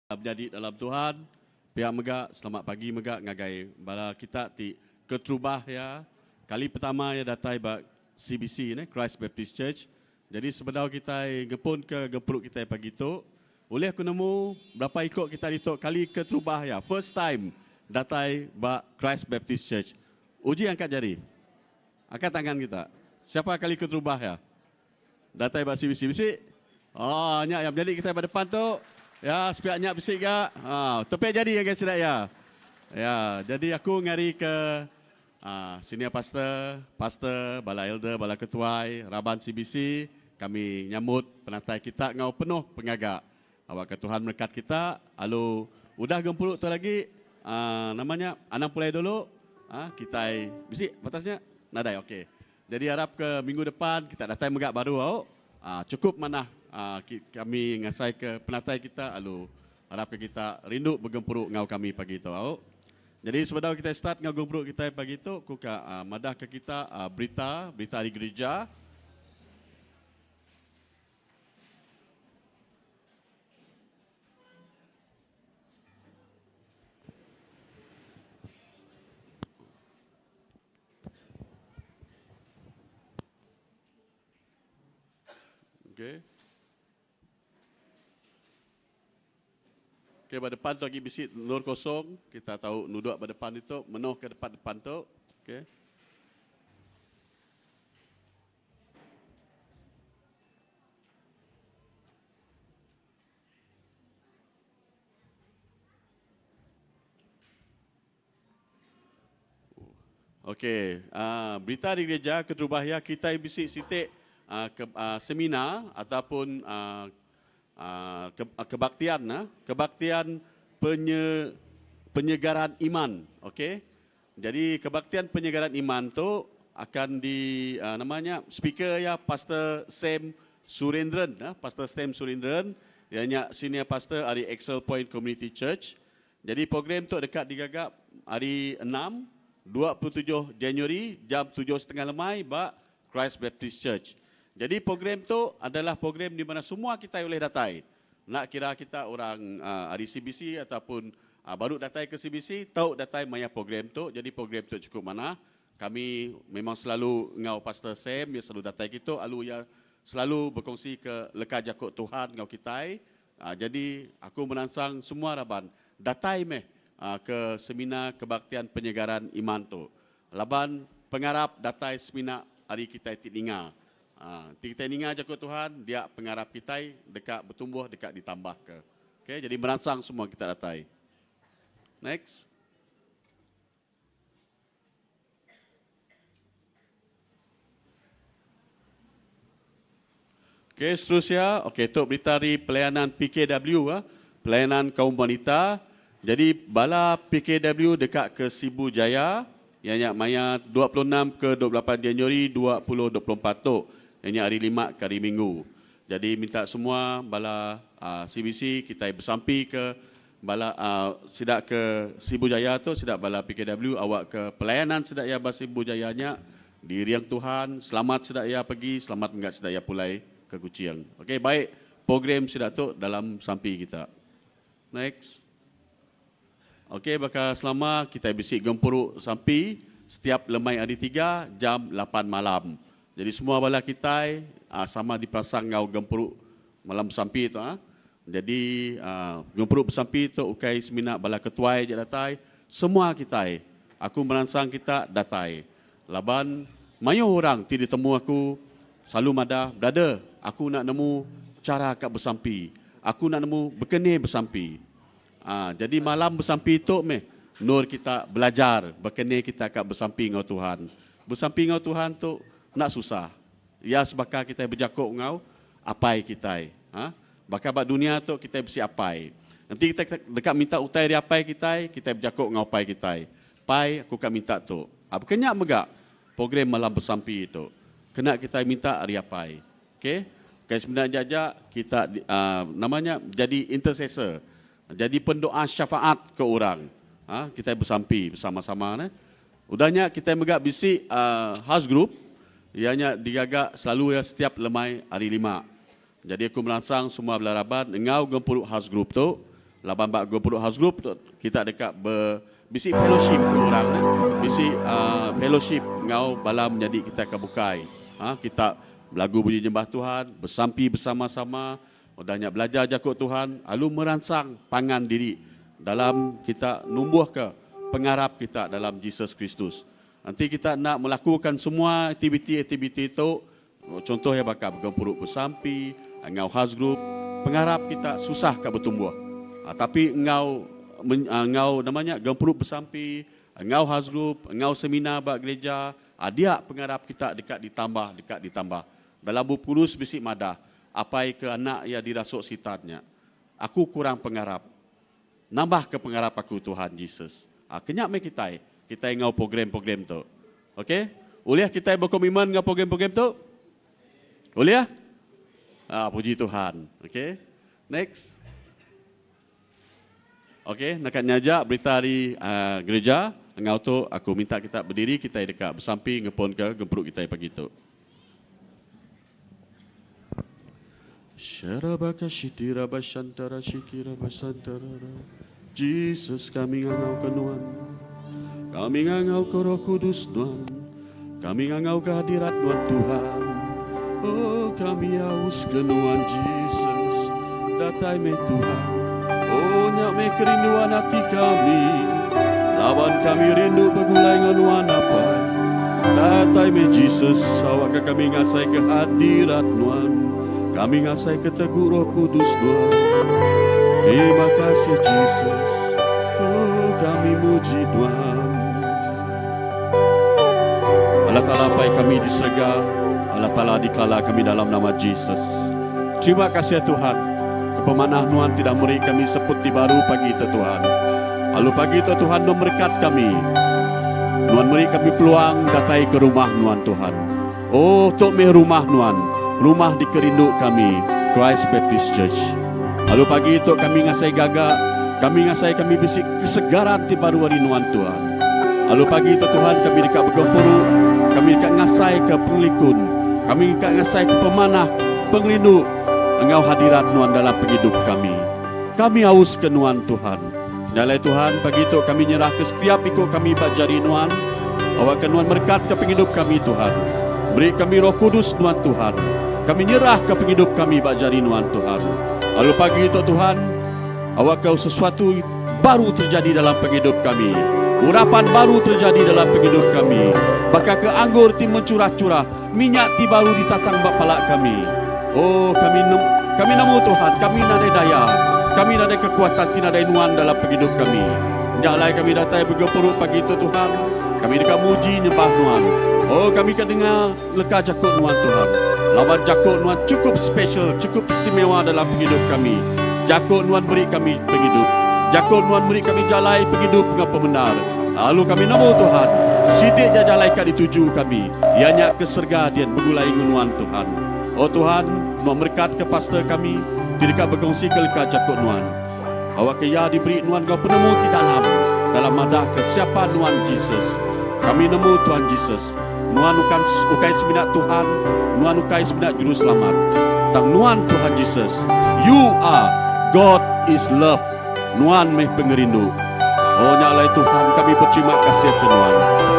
Menjadi dalam Tuhan, pihak megak, selamat pagi megak ngagai bala kita ti ketrubah ya. Kali pertama ya datai ba CBC ni, Christ Baptist Church. Jadi sebenarnya kita gepun ke gempuruk kita pagi tu. Oleh aku nemu berapa ikut kita ditok kali ketrubah ya. First time datai ba Christ Baptist Church. Uji angkat jari. Angkat tangan kita. Siapa kali ketrubah ya? Datai ba CBC. Oh, nyak yang jadi kita pada depan tu. Ya, sepiak nyak bisik gak? Tepi jadi ya guys sudah ya. Ya, jadi aku ngari ke senior pastor, bala elder, bala ketuai, Raban CBC, kami nyambut penatai kita ngau penuh pengagak. Awak ke Tuhan berkat kita, lalu udah gempuruk tu lagi namanya anang pulai dulu. Kita bisik batasnya nadai okey. Jadi harap ke minggu depan kita datang megak baru cukup mana kami ngasai ke penatai kita, lalu harap ke kita rindu bergempuruk ngau kami pagi itu. Jadi sebenarnya kita start ngau gempuruk kita pagi itu, aku madah ke kita berita di gereja. Okey. Okey, pada depan tu lagi bisik nur kosong. Kita tahu nuduk pada depan itu, menuh ke depan tu. Okey. Okey, berita di gereja Ketrubahya kita bisik sitik seminar ataupun kebaktian penyegaran iman, okey. Jadi kebaktian penyegaran iman tu akan namanya speaker ya Pastor Sam Surendran, Pastor Sam Surendran, ianya senior pastor dari Excel Point Community Church. Jadi program tu dekat digagap hari 6 27 Januari jam 7.30 lemai ba Christ Baptist Church. Jadi program tu adalah program di mana semua kita boleh datai. Nak kira kita orang dari CBC ataupun baru datai ke CBC, tahu datai maya program tu. Jadi program tu cukup mana. Kami memang selalu ngau Pastor Sam, dia selalu datai kita, lalu ya selalu berkongsi ke leka jakut Tuhan ngau kita. Jadi aku menansang semua Raban datai ke seminar kebaktian penyegaran iman tu. Laban pengarap datai seminar hari kita tininga. Kita ingat jakut Tuhan, dia pengarap kita dekat bertumbuh, dekat ditambah ke. Okay, jadi merangsang semua kita datai. Next. Okay, seterusnya. Okay, itu berita dari pelayanan PKW, pelayanan kaum wanita. Jadi bala PKW dekat ke Sibu Jaya, yang maya 26 ke 28 Januari 2024 tu. Ini hari 5 ke hari Minggu. Jadi minta semua bala CBC kita bersampi ke bala sidak ke Sibu Jaya tu, sidak bala PKW awak ke pelayanan sidak ya bas Sibu Jayanya di Riang Tuhan, selamat sidak ya pergi, selamat enggak sidak ya pulai ke Kuching. Okey, baik. Program sidak tu dalam sampi kita. Next. Okey, bakal selama kita bisik gempuruk sampi setiap lemai hari 3 jam 8 malam. Jadi semua bala kita sama dipasang ngau gempuruk malam bersampi tu. Jadi gempuruk bersampi tu ukai seminar bala ketuai je datai. Semua kita, aku merangsang kita datai. Laban mayu orang ti ditemu aku selalu madah, brother, aku nak nemu cara kat bersampi. Aku nak nemu berkene bersampi. Jadi malam bersampi tu nur kita belajar berkene kita kat bersampi ngau Tuhan. Bersampi ngau Tuhan tu nak susah. Ya sebab kita berjakuk ngau apai kita. Bakal bak dunia tu kita besi apai. Nanti kita dekat minta utai di apai kita berjakuk ngau apai kita. Pai aku kat minta tu. Kenyak megak program malam bersampi itu. Kena kita minta hari apai. Okey? Kai sebenarnya jajak kita namanya jadi intercessor. Jadi pendoa syafaat ke orang. Kita bersampi bersama-sama. Udahnya kita megak bisi house group. Ianya digagak selalu ya setiap lemai hari 5. Jadi aku merangsang semua belaraban engau gempuruk house group tu. laban bak 20 house group tu, kita dekat bisi fellowship ke orang ni. Bisi fellowship ngau bala menjadi kita kebukai. Kita lagu bunyi nyembah Tuhan, bersampi bersama-sama, udahnya belajar jakut Tuhan, lalu merangsang pangan diri dalam kita numbuh ke pengarap kita dalam Yesus Kristus. Nanti kita nak melakukan semua aktiviti-aktiviti itu, contohnya bakal bergempuruk bersampi, ngau house group, pengarap kita susah ke bertumbuh. Tapi ngau namanya gempuruk bersampi, ngau house group, ngau seminar bak gereja, dia pengarap kita dekat ditambah. Dalam buku Kudus bisik madah, apai ke anak yang dirasuk sitatnya. Aku kurang pengarap. Nambah ke pengarap aku Tuhan Yesus. Kenyak me kita ngau program-program tu. Okey? Uliah kita berkomitmen dengan program-program tu? Uliah? Puji Tuhan. Okey? Next. Okey, nak nyajak berita hari gereja. Ngau tu aku minta kita berdiri, kita dekat bersampi ngepon ke gempruk kita pagi tu. Syarabaka shitira bashantara shikira basantara. Jesus kami ngau kenuan. Kami ngau ke Roh Kudus Tuhan. Kami ngau kehadirat Tuhan. Oh kami haus kenuan Jesus. Datai me Tuhan. Oh nyak me kerinduan hati kami. Lawan kami rindu begulai nganuan apa. Datai me Jesus. Awak kami ngasai kehadirat Tuhan. Kami ngasai keteguh Roh Kudus Tuhan. Terima kasih Jesus. Oh kami muji Tuhan. Allah Ta'ala pai kami diserga, Allah Ta'ala dikala kami dalam nama Jesus. Terima kasih Tuhan, kepemanah Tuhan tidak beri kami seperti baru pagi itu Tuhan. Lalu pagi itu Tuhan memberkat kami. Tuhan beri kami peluang datai ke rumah Tuhan. Oh, tok meh rumah rumah di kerinduk kami, Christ Baptist Church. Lalu pagi itu kami ngasai gagak, kami bisik kesegaran di baru hari Tuhan. Lalu pagi itu Tuhan kami dekat bergempuru, kami dekat ngasai ke penglikun, kami dekat ngasai ke pemanah, pengrindu, Engkau hadirat Tuhan dalam penghidup kami. Kami haus ke Tuhan. Jalai Tuhan, pagi itu kami nyerah ke setiap ikut kami bajari Tuhan. Awak ke Tuhan berkat ke penghidup kami Tuhan. Beri kami Roh Kudus Tuhan. Kami nyerah ke penghidup kami bajari Tuhan. Lalu pagi itu Tuhan, awak kau sesuatu baru terjadi dalam penghidup kami. Urapan baru terjadi dalam penghidup kami. Bakal ke anggur ti mencurah-curah, minyak ti baru ditatang bapalak kami. Oh, kami nemu Tuhan, kami nadai daya, kami nadai kekuatan ti nadai nuan dalam penghidup kami. Jalai kami datang bergempuruk pagi itu Tuhan. Kami dekat muji nyembah Tuhan. Oh, kami kan dengar leka jakut nuan Tuhan. Lawan jakut nuan cukup special, cukup istimewa dalam penghidup kami. Jakut nuan beri kami penghidup. Jakut Tuhan beri kami jalai penghidup dengan pembenar. Lalu kami nemu Tuhan. Sidik jalai kat dituju kami. Ianya keserga dia bergulai ngunuan Tuhan. Oh Tuhan, Tuhan berkat ke pastor kami. Tidak berkongsi ke leka jakut Tuhan. Awak kaya diberi Tuhan kau penemu di dalam madah ke siapa Tuhan Jesus. Kami nemu Tuhan Jesus. Tuhan ukai seminat Tuhan. Tuhan ukai seminat juru selamat. Tang Tuhan Tuhan Jesus. You are God is love. Tuhan meh pengerindu. Oh nyalai Tuhan, kami berterima kasih ke Tuhan.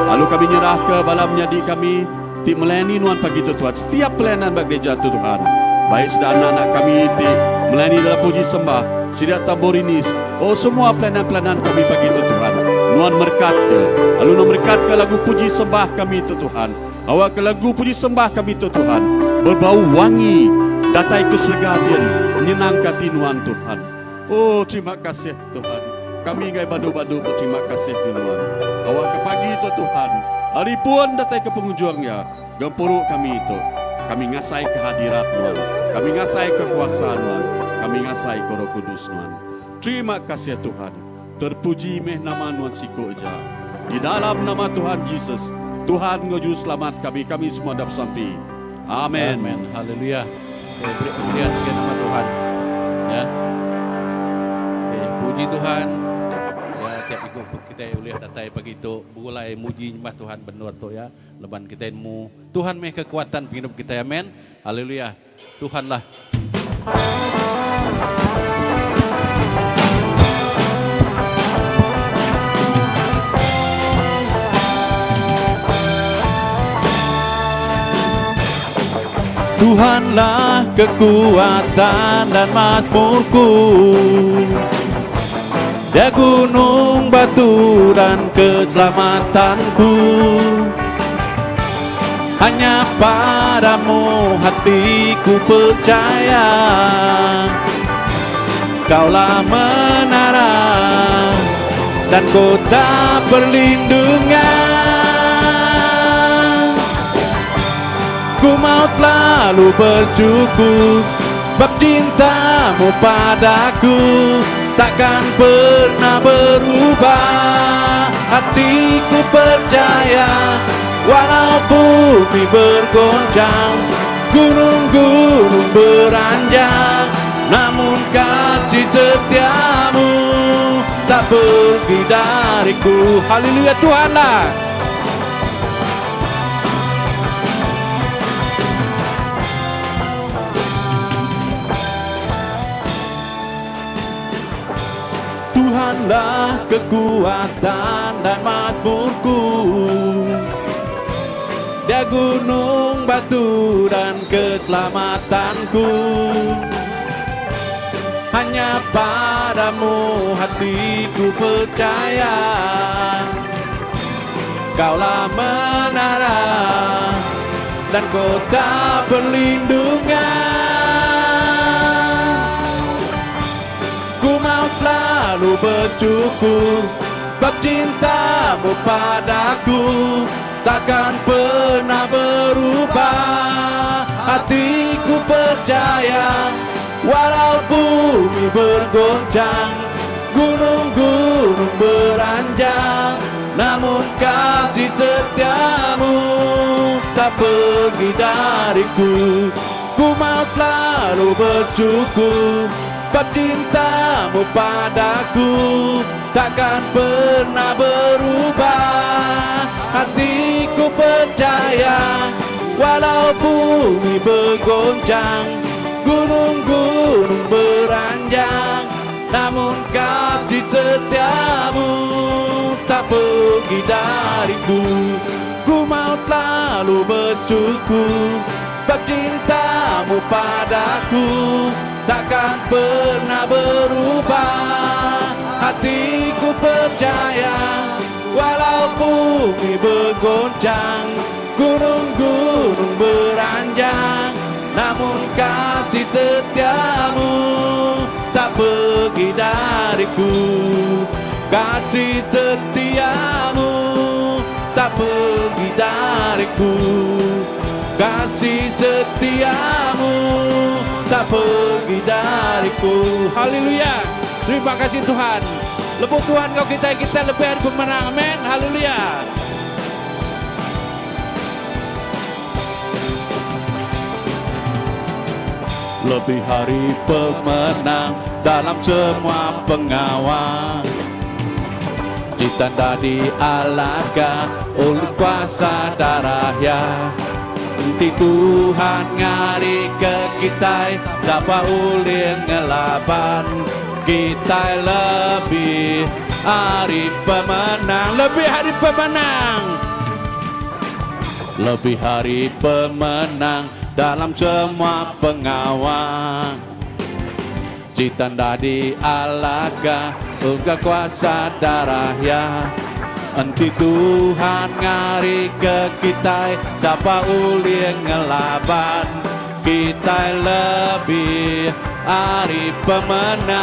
Lalu kami nyerah ke balam menjadi kami ti melayani Tuhan pagi itu Tuhan. Setiap pelayanan bagi gereja itu Tuhan. Baik sudah anak-anak kami ti melayani dalam puji sembah, sidak tamborinis. Oh semua pelayanan-pelayanan kami pagi itu Tuhan. Tuhan berkat ke. Lalu Tuhan berkat ke lagu puji sembah kami itu Tuhan. Awak ke lagu puji sembah kami itu Tuhan. Berbau wangi, datai kesergadian, menyenangkan Tuhan Tuhan. Oh terima kasih Tuhan. Kami ingai badu-badu berterima kasih Tuhan. Awak ke pagi itu Tuhan. Hari pun datang ke penghujungnya. Gempuruk kami itu. Kami ngasai kehadirat Tuhan. Kami ngasai kekuasaan Tuhan. Kami ngasai ke Roh Kudus Tuhan. Terima kasih Tuhan. Terpuji meh nama Tuhan siku aja. Di dalam nama Tuhan Yesus. Tuhan ngejuru selamat kami. Kami semua dapat sampai. Amin. Amin. Haleluya. Berikan nama Tuhan. Ya. Puji Tuhan. Ya tiap ikut kita boleh datai pagi itu mulai muji nyembah Tuhan benar tu ya. Leban kita mu Tuhan meh kekuatan hidup kita amin. Haleluya. Tuhanlah Tuhanlah kekuatan dan mazmurku, Dia gunung batu dan keselamatanku. Hanya padamu hatiku percaya, Kaulah menara dan kota perlindungan. Ku mau selalu bersyukur, sebab cintamu padaku takkan pernah berubah. Hatiku percaya, walau bumi bergoncang, gunung-gunung beranjak, namun kasih setiamu tak pergi dariku. Haleluya, Tuhanlah. Tuhanlah kekuatan dan mazmurku, Dia gunung batu dan keselamatanku. Hanya padamu hatiku percaya, Kaulah menara dan kota perlindungan. Ku mau selalu bersyukur, sebab cintamu padaku takkan pernah berubah. Hatiku percaya, walau bumi bergoncang, gunung-gunung beranjak, namun kasih setiamu tak pergi dariku. Ku mau selalu bersyukur, sebab cintamu padaku takkan pernah berubah. Hatiku percaya, walau bumi bergoncang, gunung-gunung beranjak, namun kasih setiamu tak pergi dariku. Ku mau selalu bersyukur, sebab cintamu padaku takkan pernah berubah. Hatiku percaya, walau bumi bergoncang, gunung-gunung beranjak, namun kasih setiamu tak pergi dariku. Kasih setiamu tak pergi dariku. Kasih setiamu tak pergi dariku. Haleluya. Terima kasih Tuhan. Lepas Tuhan kau kita lebih hari pemenang. Amin. Haleluya. Lebih hari pemenang dalam semua pengawal. Ditanda di alaga oleh kuasa darahnya. Nanti Tuhan ngari ke kita, siapa ulih ngelaban. Kita lebih hari pemenang, lebih hari pemenang. Lebih hari pemenang dalam semua pengawal. Ditanda di alaga uga kuasa darahnya. Nanti Tuhan ngari ke kita, siapa ulih ngelaban. Kita lebih hari pemenang.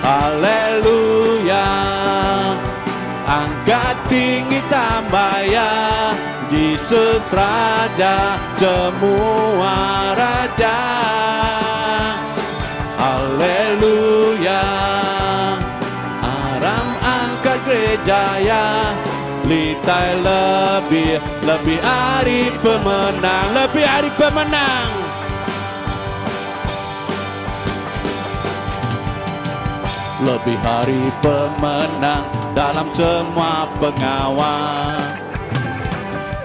Haleluya. Angkat tinggi tambah ya, Yesus Raja semua raja. Haleluya. Aram angkat gereja ya, litai lebih hari pemenang, lebih hari pemenang. Lebih hari pemenang dalam semua pengawal.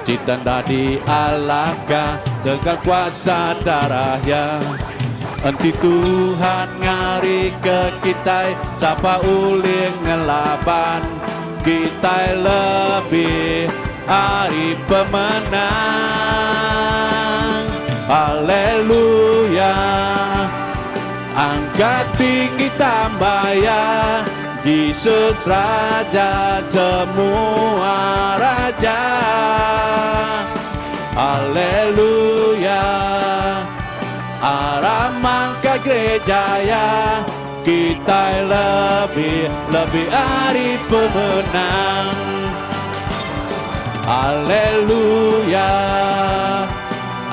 Ditanda di alaga dengan kuasa darahnya. Nanti Tuhan ngari ke kita, siapa ulih ngelaban. Kita lebih hari pemenang. Haleluya. Angkat tinggi tambaya, Yesus Raja semua raja. Haleluya. Aram angkat gereja ya, kita lebih hari pemenang. Haleluya.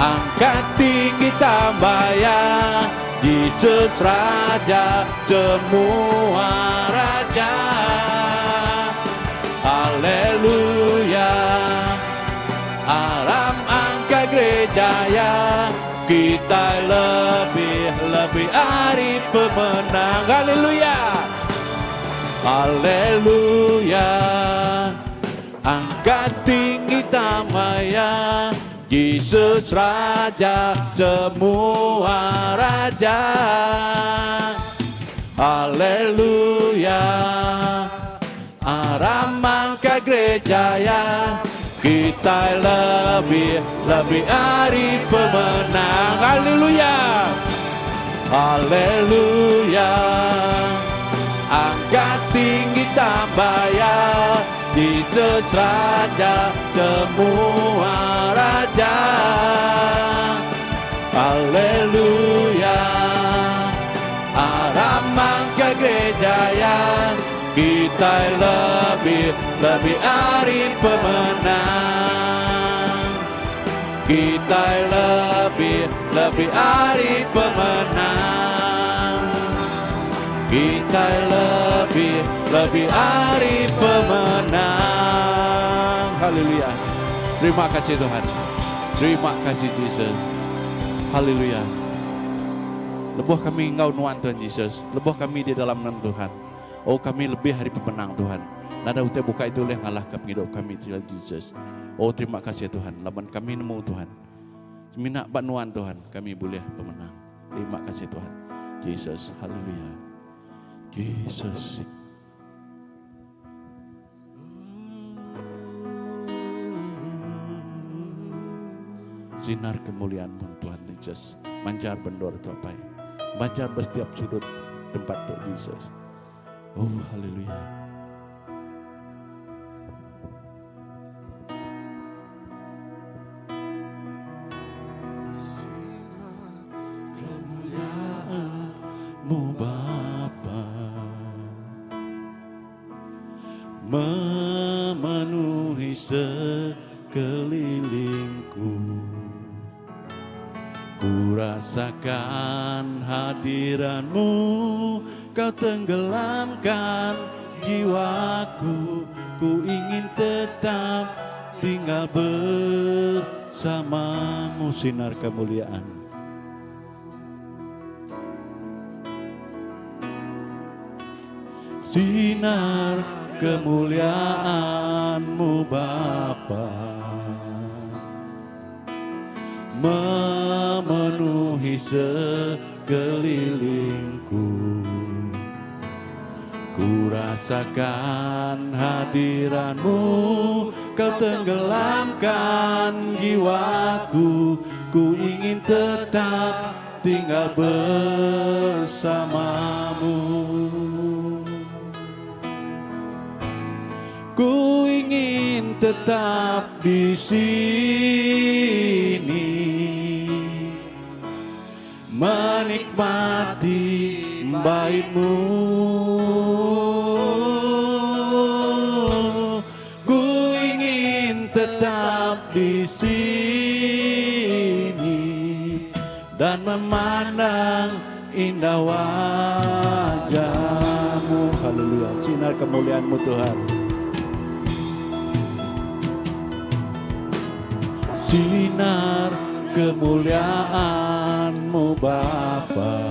Angkat tinggi tambaya, Yesus Raja semua raja. Haleluya. Aram angkat gereja ya, kita lebih hari pemenang. Haleluya. Haleluya. Angkat tinggi tambaya, Yesus Raja semua raja. Haleluya. Aram angkat gereja ya, kita lebih hari pemenang. Haleluya. Haleluya. Angkat tinggi tambaya, Yesus Raja semua raja. Haleluya. Aram angkat gereja ya, kita lebih hari pemenang. Kita lebih hari pemenang. Kita lebih hari pemenang. Haleluya. Terima kasih Tuhan. Terima kasih Yesus. Haleluya. Lebuh kami Engkau Tuhan Tuhan Yesus. Lebuh kami di dalam nama Tuhan. Oh kami lebih hari pemenang Tuhan. Nada utai buka itu oleh Allah kami hidup kami Tuhan Yesus. Oh terima kasih Tuhan. Laban kami nemu Tuhan. Minak banuan Tuhan. Kami boleh pemenang. Terima kasih Tuhan. Yesus. Haleluya. Jesus. Sinar kemuliaan-Mu Tuhan Yesus. Mancar bendor Tuhan. Mancar setiap sudut tempat Tuhan Yesus. Oh haleluya. Kemuliaan-Mu Bapa memenuhi sekelilingku. Ku rasakan hadiran-Mu, Kau tenggelamkan jiwaku. Ku ingin tetap tinggal bersama-Mu. Sinar kemuliaan. Sinar kemuliaan-Mu Bapa memenuhi sekelilingku. Ku rasakan hadiran-Mu, Kau tenggelamkan jiwaku. Ku ingin tetap tinggal bersama-Mu. Ku ingin tetap di sini, menikmati bait-Mu. Ku ingin tetap di sini dan memandang indah wajah-Mu. Haleluya. Sinar kemuliaan-Mu Tuhan. Sinar kemuliaan-Mu Bapa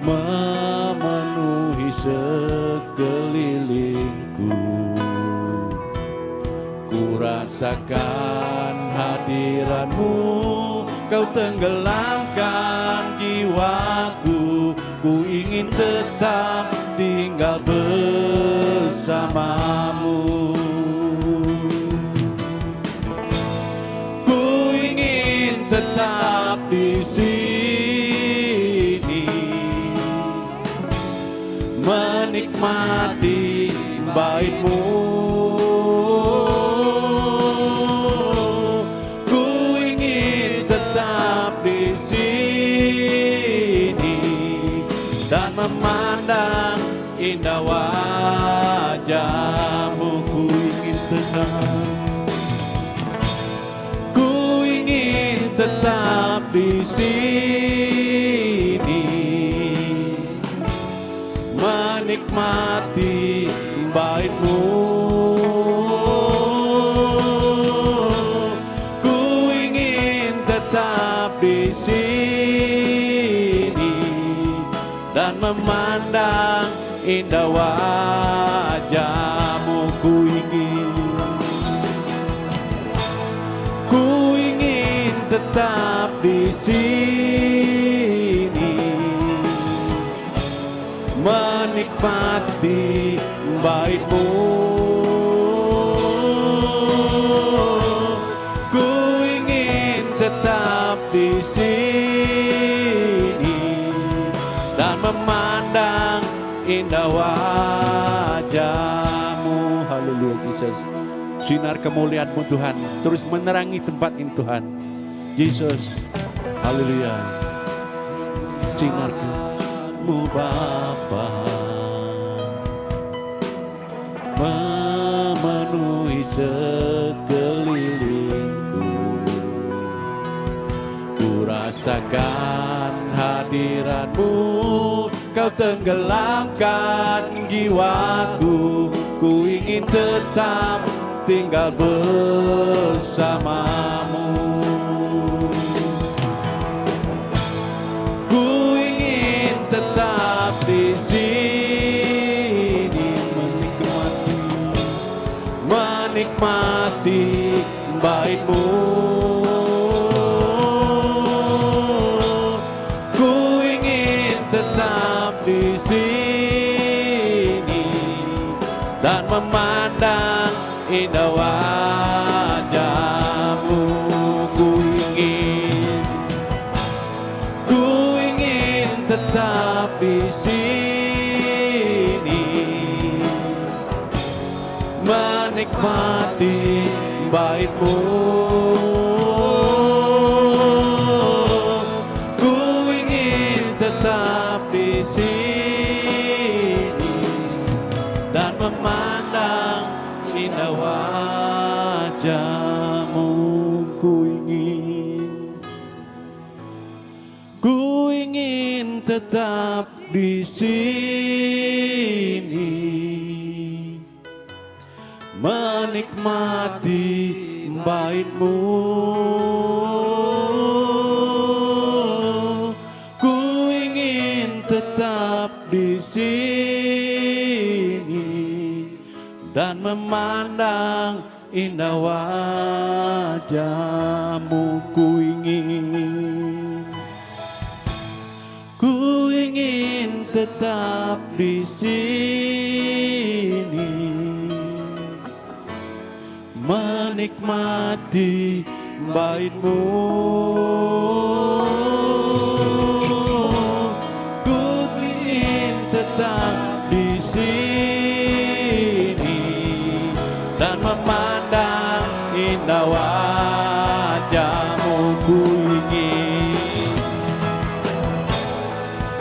memenuhi sekelilingku. Ku rasakan hadiran-Mu, Kau tenggelamkan jiwaku. Ku ingin tetap tinggal bersama-Mu. Ku di sini, menikmati bait-Mu. Ku ingin tetap di sini dan memandang indah wajah-Mu. Ku ingin tenang, ku ingin tetap di sini, menikmati bait-Mu. Ku ingin tetap di sini dan memandang indah wajah-Mu. Ku ingin tetap di sini, menikmati bait-Mu. Ku ingin tetap di sini dan memandang indah wajah-Mu. Haleluya Jesus. Sinar kemuliaan-Mu Tuhan terus menerangi tempat ini Tuhan. Yesus. Haleluya. Sinar kemuliaan-Mu Bapa memenuhi sekelilingku. Ku rasakan hadirat-Mu, Kau tenggelamkan jiwaku. Ku ingin tetap tinggal bersama-Mu. Ku ingin tetap di sini, menikmati bait-Mu. Ku ingin tetap di sini dan memandang indah wajah-Mu. Ku ingin tetap di sini, menikmati bait-Mu. Ku ingin tetap di sini dan memandang indah wajah-Mu. Ku ingin tetap di sini, menikmati bait-Mu. Ku ingin tetap di sini dan memandang indah wajah-Mu. Ku ingin tetap di sini, menikmati bait-Mu. Ku ingin tetap di sini dan memandang indah wajah-Mu.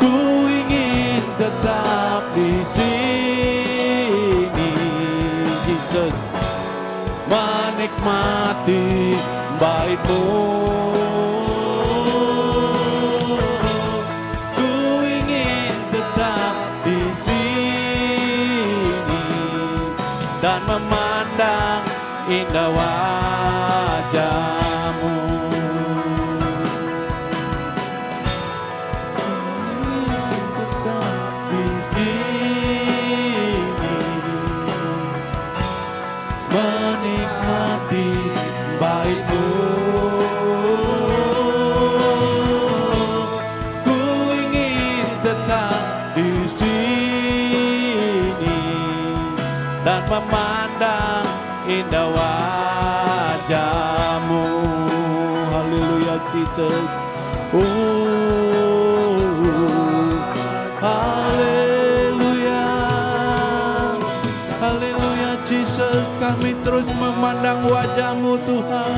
Ku ingin tetap di sini, Jesus, menikmati bait-Mu. Ku ingin tetap di sini dan memandang indah wajah-Mu. Tetap di sini, menikmati bait-Mu. Ku ingin tetap di sini dan memandang indah wajah-Mu. Haleluya Jesus. Haleluya, haleluya Jesus, kami terus memandang wajah-Mu Tuhan,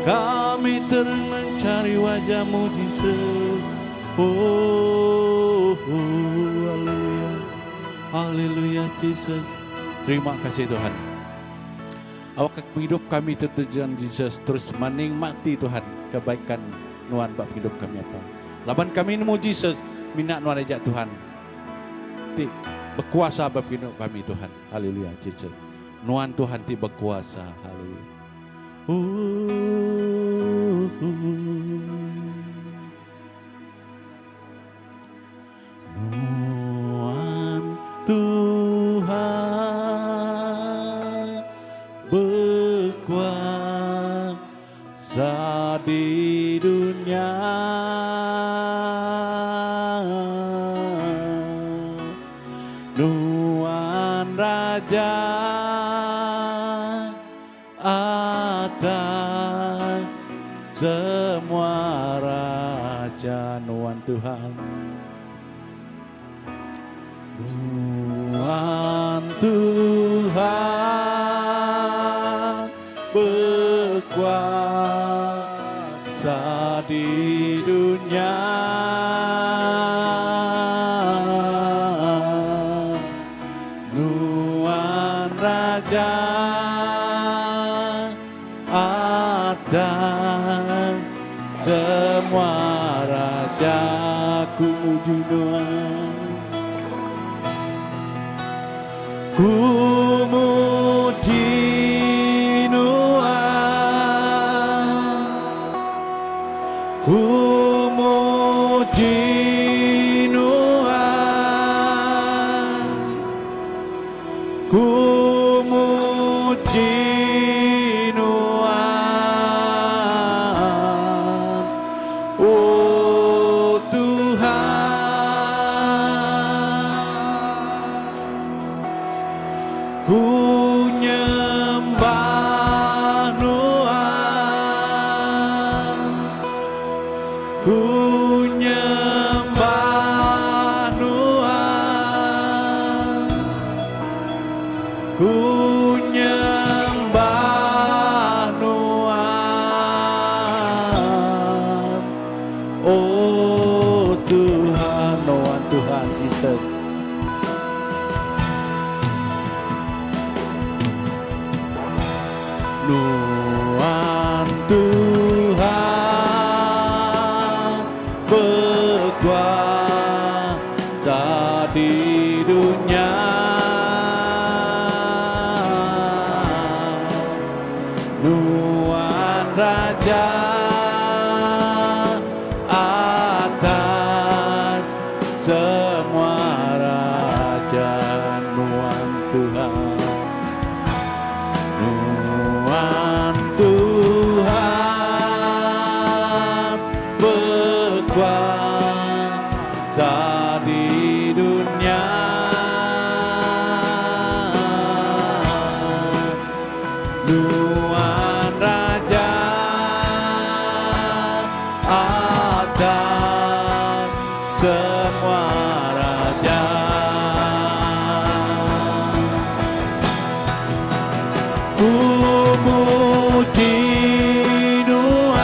kami terus mencari wajah-Mu Jesus. Haleluya, haleluya Jesus. Terima kasih Tuhan. Awak hidup kami tertujuan Jesus, terus menikmati Tuhan kebaikan Nuan bab hidup kami apa. Laban kami nemu Jesus, minat Nuan ajak Tuhan. Ti berkuasa bab hidup kami Tuhan. Haleluya Jesus. Nuan Tuhan ti berkuasa. Haleluya. Nuan Tuhan berkuasa di dunia, Nuan Raja atas semua raja, Nuan Tuhan. Nuan Tuhan berkuasa di dunia, Nuan Raja atas semua raja, ku muji Nuan. Ku muji Nuan, ku muji Nuan, ku muji Nuan, oh Tuhan. Ku nyembah Nuan, ku nyembah Nuan, ku nyembah Nuan, oh Tuhan, Nuan Tuhan Jesus. Nuan Tuhan berkuasa di dunia, Nuan Raja atas semua raja, Nuan Tuhan. Nuan Tuhan berkuasa di dunia, Nuan Raja atas semua raja. Ku muji Nuan,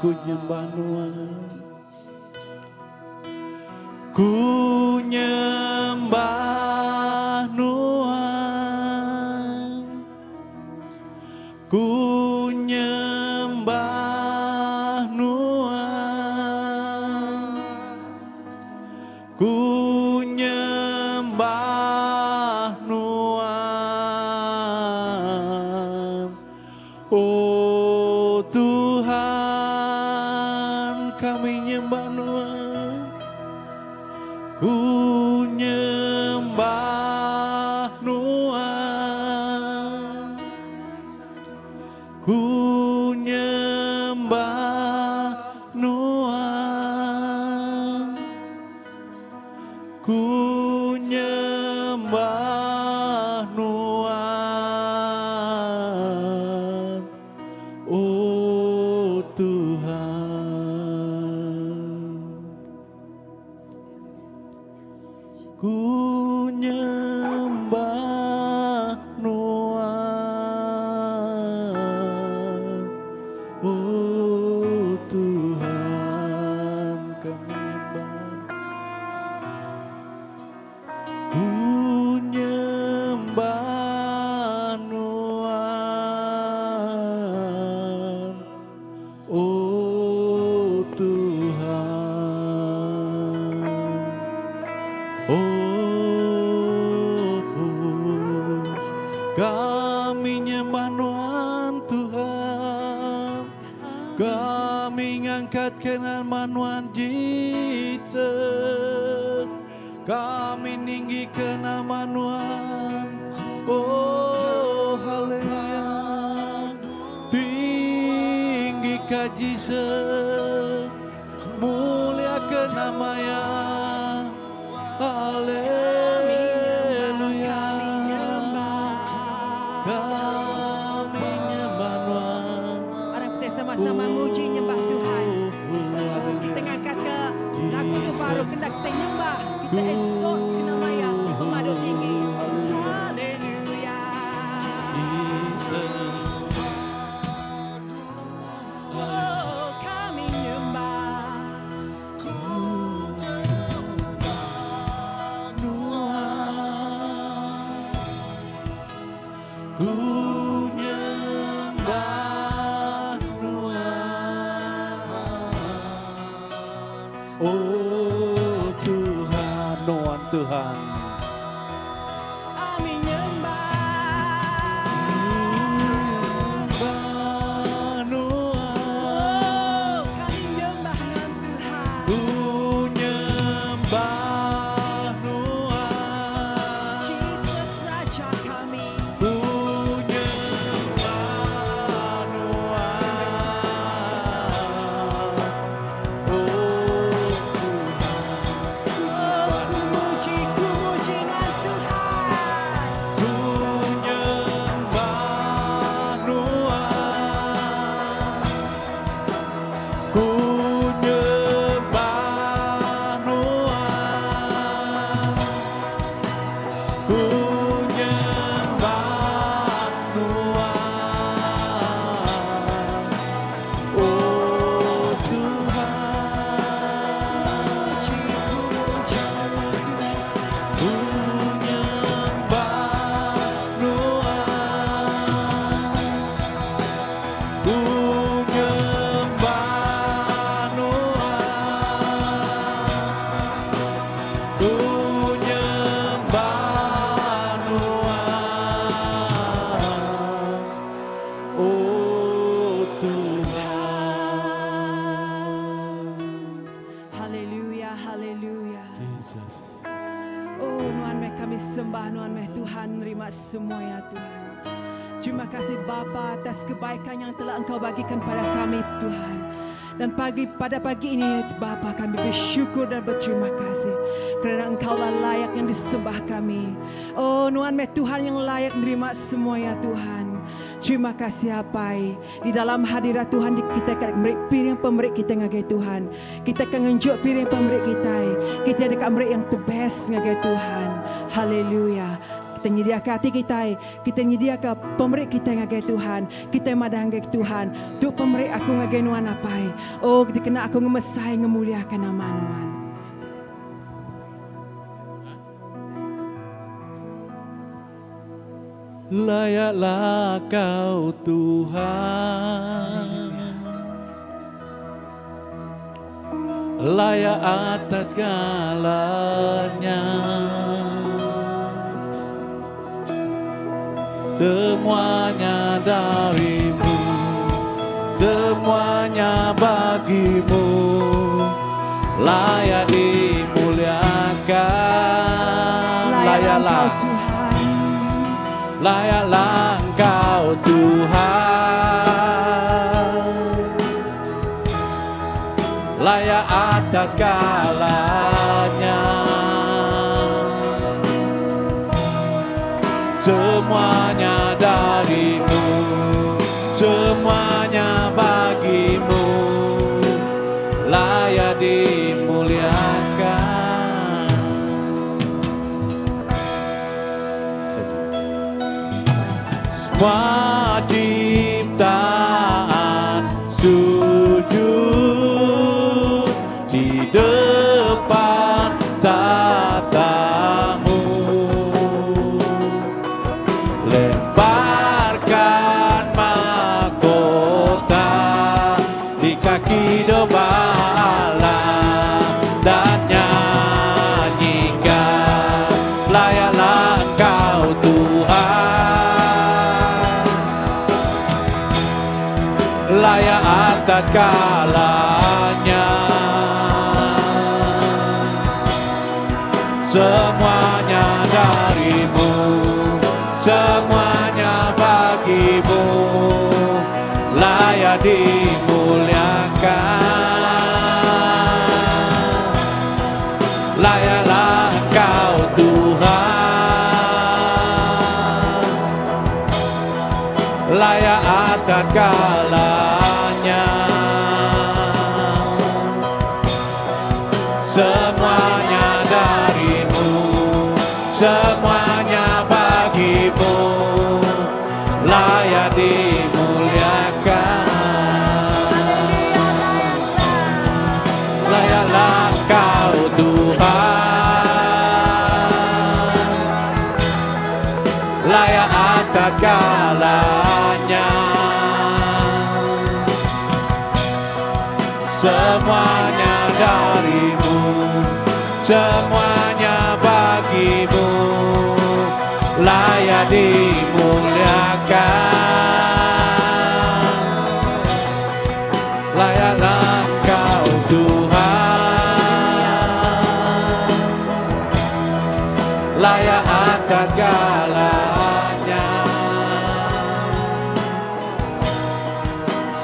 ku nyembah Tuhan. Ku nyembah Tuhan. Ku nyembah Tuhan. Ku nyembah Tuhan. Oh Tuhan, kami nyembah Tuhan. Ku nyembah Tuhan. Ku nyembah Tuhan. Ku nyembah Tuhan. Oh Tuhan, ku nyembah Tuhan. Oh Tuhan, kami nyembah. Ku nyembah Tuhan. Oh Tuhan. Oh, kami nyembah Tuhan. Kami ngangkat nama Tuhan Yesus. Kami ninggikan nama Tuhan. Oh haleluya. Tinggikan Yesus. Muliakan nama-Nya. Haleluya. Kami nyembah Tuhan. Mari kita sama-sama muji nyembah Tuhan. Kita ngangkat ke lagu tu baru kita nyembah. Kita esok ke nama yang memadu tinggi. Haleluya. Oh, kami nyembah. Ku nyembah Tuhan. Oh Tuhan, Tuhan Tuhan. Kami nyembah. Nyembah Tuhan. Oh, kami nyembah dengan Tuhan. Ku nyembah Tuhan. Jesus Raja kami. Ku nyembah Tuhan. Oh Tuhan. Puji dengan Tuhan. Ku nyembah Tuhan. Ku nyembah Tuhan. Ku nyembah Tuhan. Oh Tuhan. Ku nyembah Tuhan. Ku nyembah Tuhan. Ku nyembah Tuhan. Oh Tuhan. Haleluya, haleluya. Jesus. Oh, Tuhan, kami sembah Tuhan, Tuhan terima semua ya Tuhan. Terima kasih Bapa atas kebaikan yang telah Engkau bagikan pada kami Tuhan. Dan pada pagi ini Bapa kami bersyukur dan berterima kasih kerana Engkaulah layak yang disembah kami. Oh Tuhan, Tuhan yang layak menerima semua ya Tuhan. Terima kasih Apai. Di dalam hadirat Tuhan kita akan memberi piring pemberi kita ngagai Tuhan. Kita akan ngenjuk piring pemberi kita. Kita ada kamera yang the best ngagai Tuhan. Haleluya. Kita nyediakan hati kita nyediakan pemerik kita ngagai Tuhan. Kita madang ngagai Tuhan. Tu pemerik aku ngagai nuan apai. Oh, dikena aku ngemesai ngemuliakan nama nuan. Layaklah Kau Tuhan, layak atas segalanya. Semuanya dari-Mu, semuanya bagi-Mu, layak dimuliakan. Layaklah Tuhan, layaklah Engkau Tuhan, layak atas segalanya. Semuanya dari-Mu, semuanya bagi-Mu, layak dimuliakan. Semua ciptaan sujud di depan tatamu. Lemparkan mahkota di kaki domba Allah dan nyanyikan, layaklah Engkau Tuhan, layak atas segalanya. Semuanya dari-Mu, semuanya bagi-Mu, layak dimuliakan. Layaklah Engkau Tuhan, layak atas segalanya. Semuanya dari-Mu, semuanya bagi-Mu, layak dimuliakan. Layaklah Engkau Tuhan, layak atas segalanya. Semuanya dari-Mu, semuanya bagi-Mu, layak dimuliakan. Layaklah Engkau Tuhan, layak atas segalanya.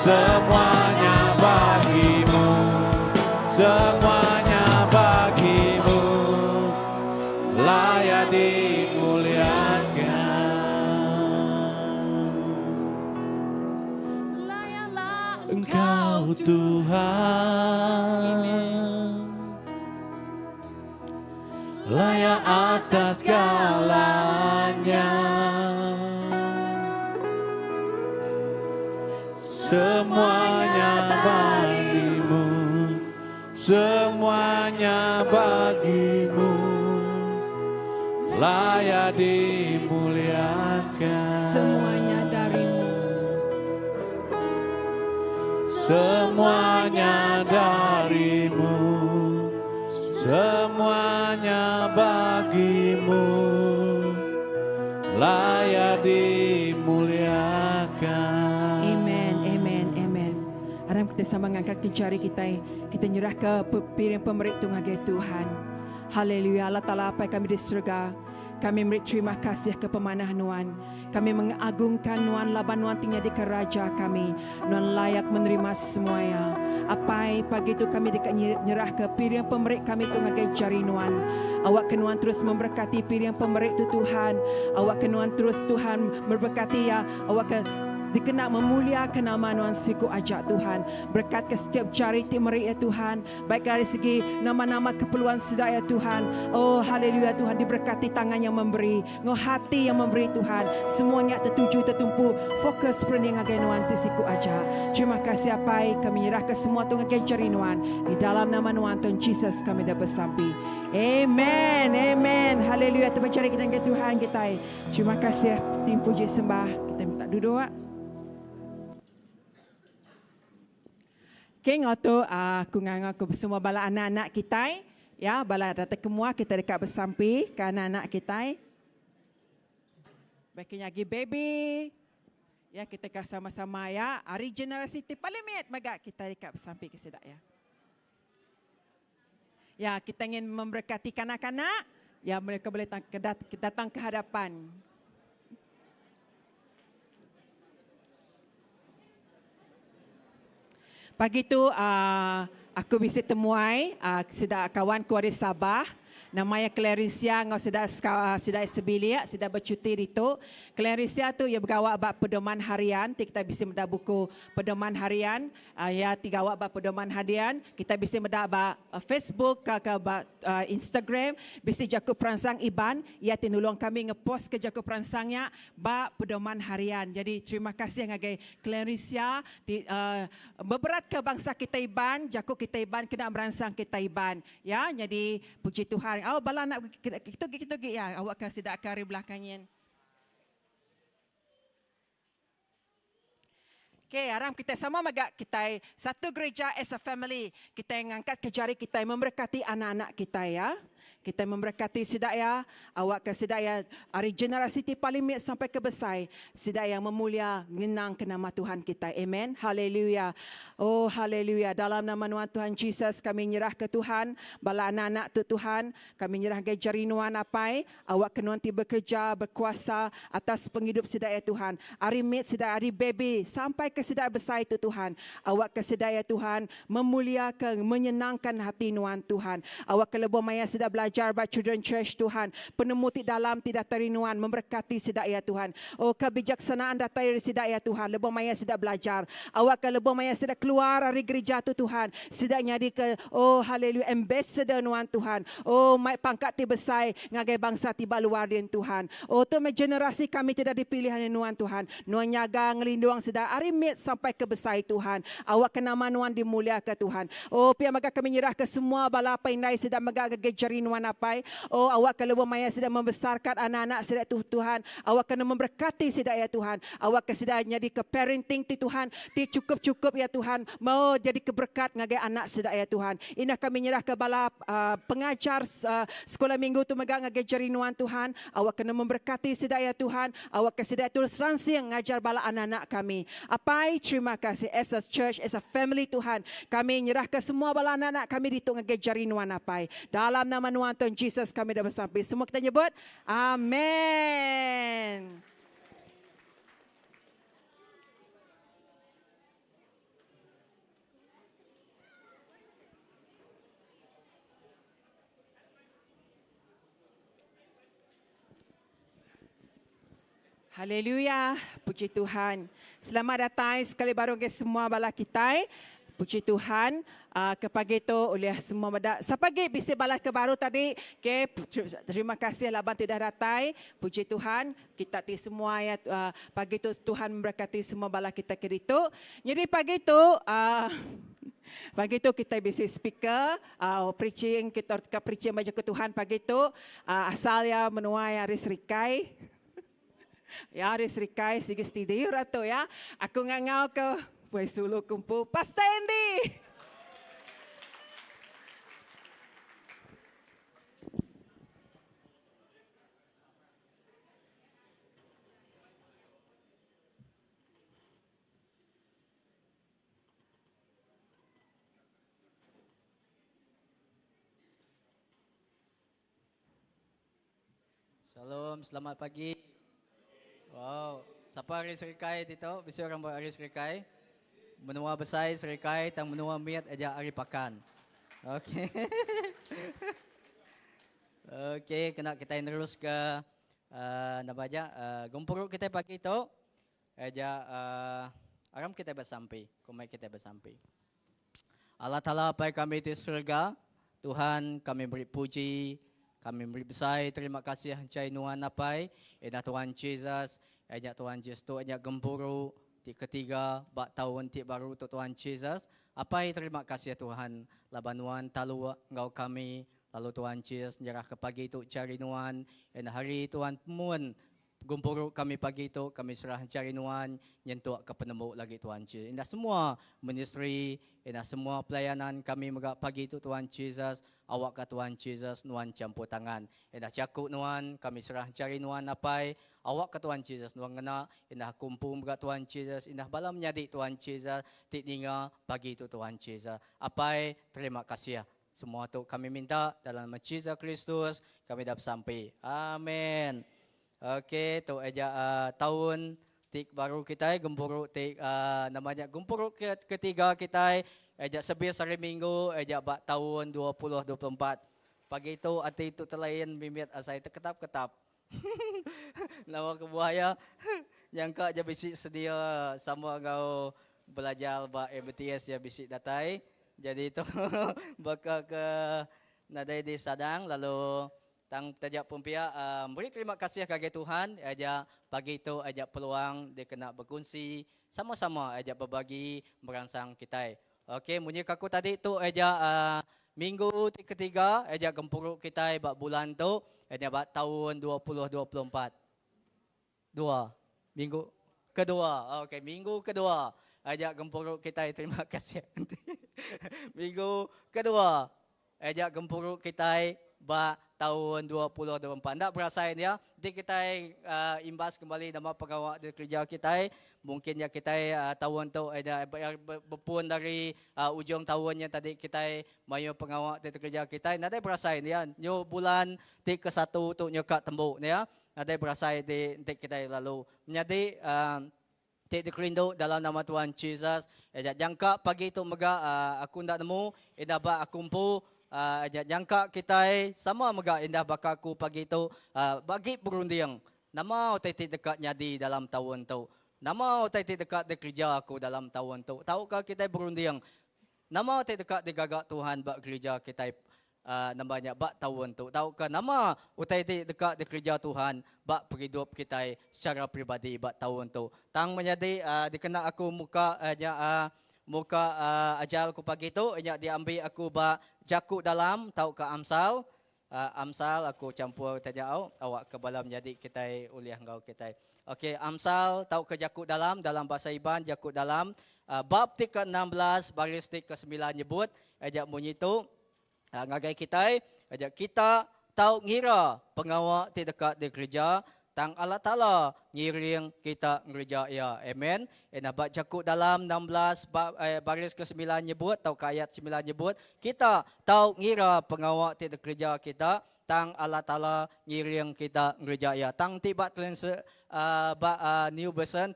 Semuanya bagi-Mu, semuanya bagi-Mu, layak dimuliakan. layaklah Engkau Tuhan, layak atas segalanya. Semuanya bagi-Mu, semuanya bagi-Mu, layak dimuliakan. semuanya dari-Mu, semuanya dari-Mu, semuanya bagi-Mu, layak dimuliakan. Amen, amen, amen. Aram kita sama ngangkat jari kita nyerah ke piring pemerik ngagai Tuhan. Haleluya, Allah Ta'ala apa kami di surga. Kami memberi terima kasih ke pemanah Nuan. Kami mengagungkan Nuan, laban Nuan tinggal di keraja kami. Nuan layak menerima semuanya. Apai pagi itu kami nyerah ke piring pemerik kami tu ngagai jari Nuan. Awak ke Nuan terus memberkati piring pemerik tu Tuhan. Awak ke Nuan terus Tuhan memberkati ya. Awak ke Dikena memuliakan nama Tuhan siku ajak Tuhan. Berkat ke setiap charity mereka Tuhan. Baik dari segi nama-nama keperluan sedaya Tuhan. Oh haleluya Tuhan, diberkati tangan yang memberi, ngau hati yang memberi Tuhan. Semuanya tertuju, tertumpu, fokus perniagaan Tuhan siku ajak. Terima kasih apai, kami nyerahkan semua Tuhan ke jari Tuhan. Di dalam nama Tuhan Jesus kami dah bersampai. Amen, amen. Haleluya, terbaca kita ke Tuhan kita. Terima kasih tim puji sembah. Kita minta duduk. Okay, ngoto aku nganga aku semua bala anak-anak kita, ya bala datang kemua kita dekat bersampai ke anak-anak kita. Baiknya lagi baby, ya kita kan sama-sama ya. Hari generasi paling miat maga kita dekat bersampai ke sedak ya. Ya kita ingin memberkati kanak-kanak, ya mereka boleh datang ke hadapan. Pagi tu aku bisa temuai sedang kawan kuari Sabah namanya Clarisia ngau sedang sebilia sedang bercuti itu. Clarisia tu ia bergawak bab pedoman harian, kita bisa mendapat buku pedoman harian, ya tiga awak bab pedoman harian, kita bisa mendapat Facebook ke Instagram, bisa jaku perangsang Iban, ia tinulung kami ngepost ke jaku perangsangnya bab pedoman harian. Jadi terima kasih ngagai Clarisia beberat ke bangsa kita Iban, jaku kita Iban kena merangsang kita Iban, ya. Jadi puji Tuhan. Oh bala nak kita ya awak kasih dak kari belakangnya. Okay, haram kita sama magak kita satu gereja as a family. Kita ngangkat ke jari kita memberkati anak-anak kita ya. Kita memberkati sedaya, awak ke sedaya hari generasi ti paling miat sampai ke besar. Sedaya memulia ngenang ke nama Tuhan kita. Amen. Haleluya. Oh haleluya. Dalam nama Tuhan Jesus kami nyerah ke Tuhan. Bala anak-anak tu Tuhan. Kami nyerah ke jari nuan apai. Awak kenuan ti bekerja, berkuasa atas penghidup sedaya Tuhan. Hari miat sedaya, hari baby sampai ke sedaya besar itu Tuhan. Awak ke sedaya Tuhan memuliakan, menyenangkan hati nuan Tuhan. Awak ke lebih maya sedaya belajar by Children Church Tuhan. Penemu ti dalam tidak terinuan memberkati sidak ya Tuhan. Oh kebijaksanaan datai sidak ya Tuhan. Lebih maya sidak belajar. Awak ke lebih maya sidak keluar dari gereja tu Tuhan. Sidak nyadi ke oh haleluya ambassador nuan Tuhan. Oh mai pangkat ti besar ngagai bangsa ti baluar din Tuhan. Oh tu me generasi kami tidak dipilih hanya nuan Tuhan. Nuan nyaga ngelindung sidak arimit sampai ke besar Tuhan. Awak ke nama nuan dimulia ke Tuhan. Oh pia maka kami nyerah ke semua bala painai sidak mega gejari nuan apai. Oh awak kalau maya sedang membesarkan anak-anak sedang Tuhan, awak kena memberkati sedang ya Tuhan. Awak sedang jadi ke parenting ti Tuhan, ti cukup-cukup ya Tuhan. Mau jadi keberkat ngagai anak sedang ya Tuhan. Ina kami nyerah ke bala pengajar sekolah minggu tu megang ngagai jarinuan Tuhan. Awak kena memberkati sedang ya Tuhan. Awak sedang terus langsung ngajar bala anak-anak kami. Apai terima kasih as a church, as a family Tuhan. Kami nyerah ke semua bala anak-anak kami di tu ngagai jarinuan apai. Dalam nama Tuhan Jesus kami dah bersampai. Semua kita nyebut amin. Haleluya, puji Tuhan. Selamat datang sekali baru ke semua bala kita. Puji Tuhan, ke pagi itu oleh semua badak. Sepagi bisa balas ke baru tadi. Okay, terima kasih laban tidak datang. Puji Tuhan, kita ti semua ya pagi itu Tuhan memberkati semua bala kita ke itu. Jadi pagi itu pagi itu kita bisa speaker, preaching, kita preaching baca ke Tuhan pagi itu. Asal ya menuai Aris Rikai. Ya Aris Rikai, sige studi rato ya. Aku ngangau ke Puai Sulu kumpul Pastor Andy. Shalom, selamat pagi. Wow, siapa Aris Rikai dito? Bisa orang buat Aris Rikai? Menua besar Rikai, tang menua miat aja hari pakan. Okey. Okey, kena kita terus ke nama aja gumpuruk kita pagi itu. Eja aram kita bersampai, kumai kita bersampai. Allah Ta'ala pai kami di surga, Tuhan kami beri puji, kami beri besar, terima kasih hancai nuan apai, ena Tuhan Yesus, ena Tuhan Yesus tu ena gemburu, di ketiga, bak tahun ti baru tu Tuhan Yesus, apai terima kasih Tuhan, labanuan talu ngau kami, lalu Tuhan Yesus nyerah ke pagi tu cari nuan, ena hari Tuhan mun, gumpuru kami pagi itu, kami serah cari nuan, nyentuh ke penemu lagi Tuhan Yesus. Indah semua ministry, indah semua pelayanan kami megak pagi itu Tuhan Yesus, awak ke Tuhan Yesus, nuan campur tangan. Indah cakuk nuan, kami serah cari nuan apai, awak ke Tuhan Yesus, nuan kena, indah kumpul megak Tuhan Yesus, indah balam menyadik Tuhan Yesus, tik ninga pagi itu Tuhan Yesus. Apai, terima kasih. Semua itu kami minta dalam nama Yesus Kristus, kami dapat sampai. Amin. Okey, tu aja tahun tik baru kita, gempuruk tik namanya gempuruk ketiga kita, aja sebis hari Minggu, aja bak tahun 2024. Pagi itu hati itu terlain mimit asai terketap-ketap. Nama kebuaya, yang kak aja bisik sedia sama kau belajar bak MBTS ya bisik datai. Jadi itu bakal ke nadai di Sadang lalu tang tajak pumpia beri terima kasih kepada Tuhan aja pagi itu aja peluang dia kena berkongsi sama-sama aja berbagi merangsang kita. Okey, munyi kaku tadi tu aja minggu ketiga aja gempuruk kita bak bulan tu aja bak tahun 2024. Minggu kedua. Okey, minggu kedua aja gempuruk kita, terima kasih. Minggu kedua aja gempuruk kita ba tahun 2024. Tak perasain ya. Nanti kita imbas kembali nama pegawai di kerja kita. Mungkin ya kita tahun tu ada berpun dari ujung tahunnya tadi kita mayu pengawal di kerja kita. Nanti perasain ya. Nyo bulan ti ke satu tu nyo kat tembuk ya. Nanti perasain di kita lalu. Menjadi tik dikerindu dalam nama Tuhan Yesus. Jangka pagi tu mega aku ndak nemu. Ba aku kumpu. Jangka kita sama mega indah bakaku pagi itu bagi berunding. Nama otai dekat nyadi dalam tahun tu. Nama otai dekat di kerja aku dalam tahun tu. Tahukah kita berunding? Nama otai dekat di gagak Tuhan bak kerja kita namanya bak tahun tu. Tahukah nama otai dekat di kerja Tuhan bak hidup kita secara pribadi bak tahun tu. Tang menjadi dikena aku muka ajar aku pagi tu diambil aku ba jakuk dalam tahu ke Amsal aku campur tajau awak ke balam jadi kita uliah engkau kita. Okey, Amsal tahu ke jakuk dalam bahasa Iban jakuk dalam bab ke-16 baris ke-9 nyebut ajak bunyi tu ngagai kita ajak kita tahu ngira pengawak ti dekat di gereja tang Allah Ta'ala ngiring kita ngereja ya. Amen. Nak jakuk dalam 16 baris ke-9 nyebut atau ke ayat 9 nyebut kita tahu ngira pengawak ti gereja kita tang Allah Ta'ala ngiring kita ngereja ya. Tang tiba new version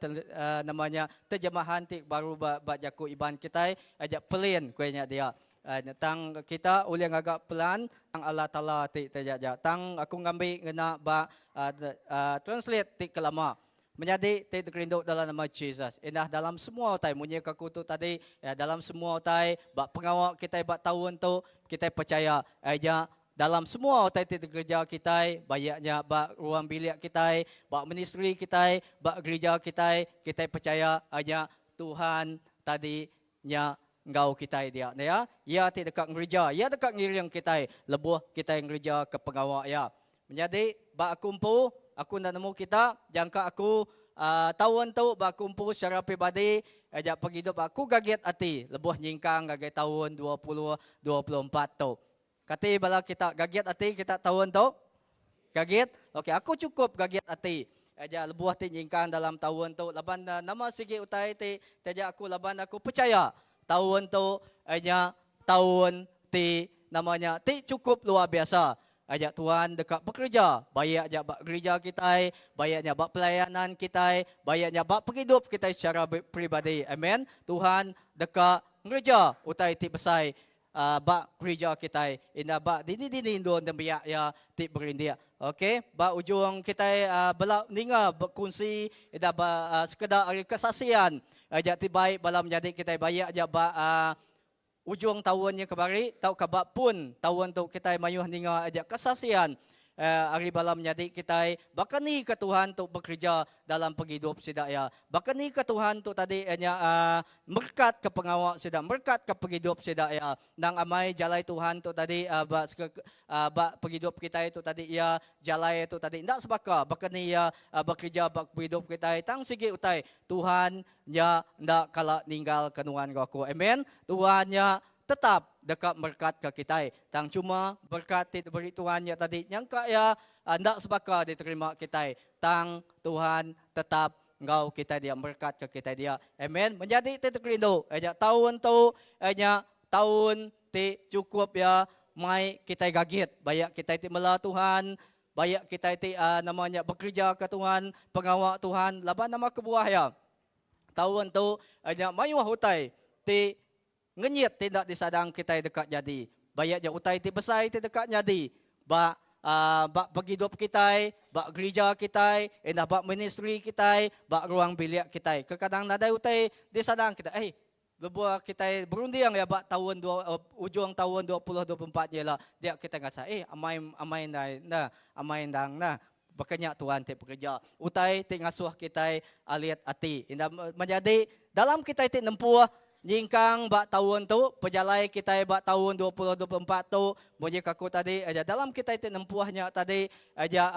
namanya terjemahan ti baru jakuk iban kita ajak plain kuenya dia. Tang kita ulih agak pelan tang Allah Ta'ala ti terjaja. Tang aku ngambil ngena translate ti kelama. Menjadi ti kerindu dalam nama Yesus. Indah dalam semua utai munyi kaku tu tadi dalam semua utai bak pengawak kita bak tahun tu kita percaya aja dalam semua utai ti kerja kita banyaknya bak ruang bilik kita bak ministry kita bak gereja kita percaya aja Tuhan tadinya engkau kita dia ya. Ia ti dekat gereja, ia dekat ngiring kita, lebuh kita yang gereja ke pengawak ya. Menjadi bak kumpu, aku nak nemu kita, jangka aku tahun tu bak kumpu secara pribadi, ajak pergi hidup aku gaget hati, lebuh nyingkang gaget tahun 2024 tu. Kata bala kita gaget hati kita tahun tu, gaget. Okey, aku cukup gaget hati. Aja lebuh ti nyingkang dalam tahun tu, laban nama segi utai ti, tajak aku laban aku percaya. Tahun tu hanya tahun ti namanya ti cukup luar biasa. Ajak Tuhan dekat bekerja, baik ajak bak gereja kita, baiknya bak pelayanan kita, baiknya bak penghidup kita secara pribadi. Amen. Tuhan dekat gereja utai ti besai bak gereja kita. Indah bak dini indon dembiak ya ti berindia. Okey, ba ujung kita belak ninga berkongsi ida ba sekedar hari kesaksian. Aja tibai balam jadi kita bayak aja ba ujung tahunnya kebari tau kabak pun tahun tu kita mayuh ninga aja kesaksian. Hari balam jadi kita bakani ke Tuhan tu bekerja dalam penghidup sidaya. Bakani ke Tuhan tu tadi hanya berkat ke pengawak sidaya, berkat ke penghidup sidaya. Nang amai jalai Tuhan tu tadi bak penghidup kita itu tadi ya jalai itu tadi ndak sebaka bakani ya bekerja bak penghidup kita tang sigi utai Tuhan nya ndak kala ninggal kenuan aku. Amen. Tuhan nya tetap dekat berkat ke kita. Tang cuma berkat diberi Tuhan ya tadi yang kaya ndak sebaka diterima kita. Tang Tuhan tetap engkau kita dia berkat ke kita dia. Amen. Menjadi titik rindu. Aja tahun tu hanya tahun ti cukup ya mai kita gagit. Bayak kita ti mela Tuhan. Bayak kita ti namanya bekerja ke Tuhan, pengawak Tuhan. Laban nama kebuah ya. Tahun tu hanya mayuah hutai ti ngenyit tidak disadang kita dekat jadi. Bayak je utai ti besar ti dekat jadi. Bak penghidup kita, bak gereja kita, bak ministry kita, bak ruang bilik kita. Kadang nadai utai disadang kita. Lebuah kita berunding ya bak tahun ujung tahun 2024 je lah. Dia kita ngasa amai ndang na. Bakanya Tuhan ti pekerja. Utai ti ngasuh kita aliat ati. Indah menjadi dalam kita ti nempuh Jingkang bak tahun tu, pejalai kita bak tahun 2024 tu, bunyi kaku tadi, aja dalam kita itu nempuhnya tadi, aja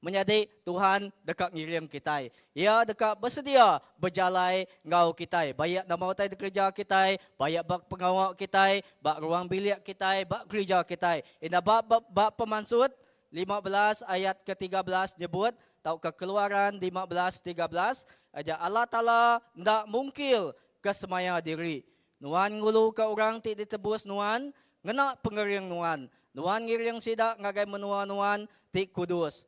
menjadi Tuhan dekat ngiring kita. Ia dekat bersedia berjalai ngau kita. Bayak nama utai kerja kita, bayak bak pengawak kita, bak ruang bilik kita, bak kerja kita. Indah bak pemansut 15 ayat ke-13 nyebut, tau kekeluaran 15:13, aja Allah Ta'ala ndak mungkil kesemaya diri. Nuan ngulu ke orang ti ditebus nuan, ngena pengering nuan. Nuan ngiring sidak ngagai menua nuan ti kudus.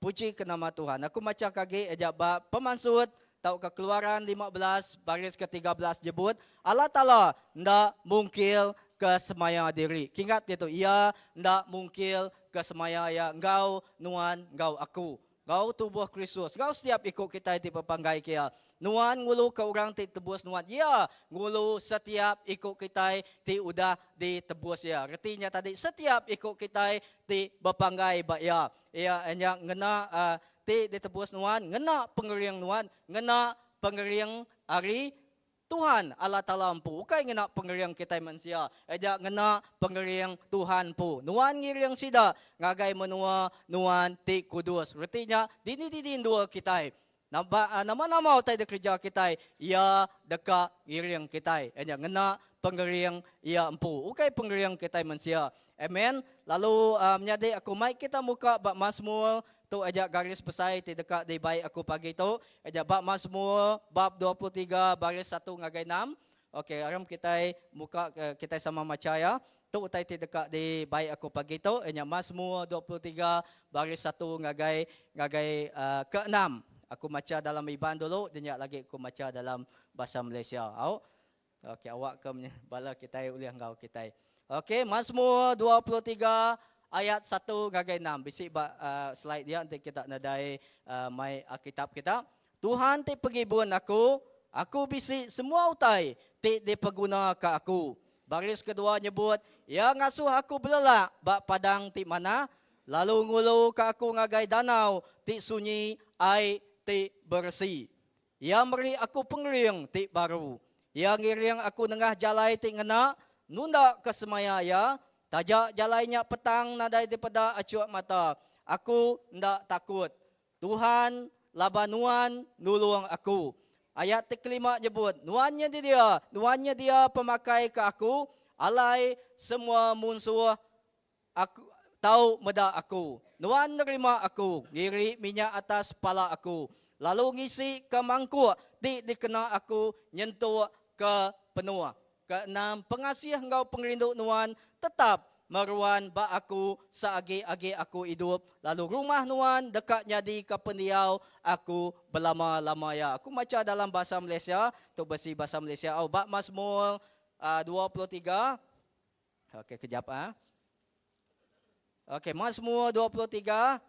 Puji ke nama Tuhan. Aku macam kaki aja bab pemansut tau kekeluaran 15 baris ke-13 jebut, Allah Ta'ala ndak mungkil kesemaya diri. Kingat gitu, ia ndak mungkil kesemaya ya engkau nuan engkau aku. Engkau tubuh Kristus. Engkau setiap ikut kita ti pepanggai kia. Nuan ngulu ke orang ti tebus nuan. Ya, ngulu setiap ikut kita ti udah ditebus ya. Artinya tadi setiap ikut kita ti berpanggai ba ya. Ya hanya ngena ti ditebus nuan, ngena pengering nuan, ngena pengering ari Tuhan Allah Ta'ala ampu. Ukai ngena pengering kita manusia. Eja ngena pengering Tuhan pu. Nuan ngiring sida ngagai menua nuan ti kudus. Artinya dini dua kita. Nama-nama utai kerja kita, ia deka ngiring kita. Eja ngena pengering ia ampu. Ukai pengering kita manusia. Amen. Lalu menjadi aku mai kita muka bab Mazmur tu aja garis besar ti dekat di baik aku pagi tu aja bab Mazmur bab 23 baris 1 ngagai 6. Okey, aram kita muka kita sama maca ya. Tu utai ti dekat di baik aku pagi tu aja Mazmur 23 baris 1 ngagai ke-6. Aku maca dalam Iban dulu dan lagi aku maca dalam bahasa Malaysia. Okey, awak ke bala kita uliah ngau kita. Okey, Mazmur 23 ayat 1 ngagai 6. Bisik slide dia nanti kita nadai mai Alkitab kita. Tuhan ti pegibun aku bisik semua utai ti dipeguna ke aku. Baris kedua nyebut, ya ngasuh aku belelak bak padang ti mana, lalu ngulu ke aku ngagai danau ti sunyi ai ti bersih. Ya meri aku pengering ti baru. Ya ngiring aku nengah jalai ti ngena, nunda kesemaya ya. Tajak jalannya petang nadai daripada acuak mata. Aku ndak takut. Tuhan labanuan nulung aku. Ayat kelima nyebut, nuannya dia pemakai ke aku, alai semua musuh aku tahu meda aku. Nuan nerima aku, ngiri minyak atas kepala aku. Lalu ngisi ke mangkuk, dikena aku nyentuh ke penuh. Keenam, pengasih engkau pengrindu nuan tetap meruan ba aku seagi-agi aku hidup. Lalu rumah nuan dekat jadi ke pendiau aku berlama-lama ya. Aku baca dalam bahasa Malaysia, tu besi bahasa Malaysia. Bab Mazmur 23. Okey, kejap Okey, Mazmur 23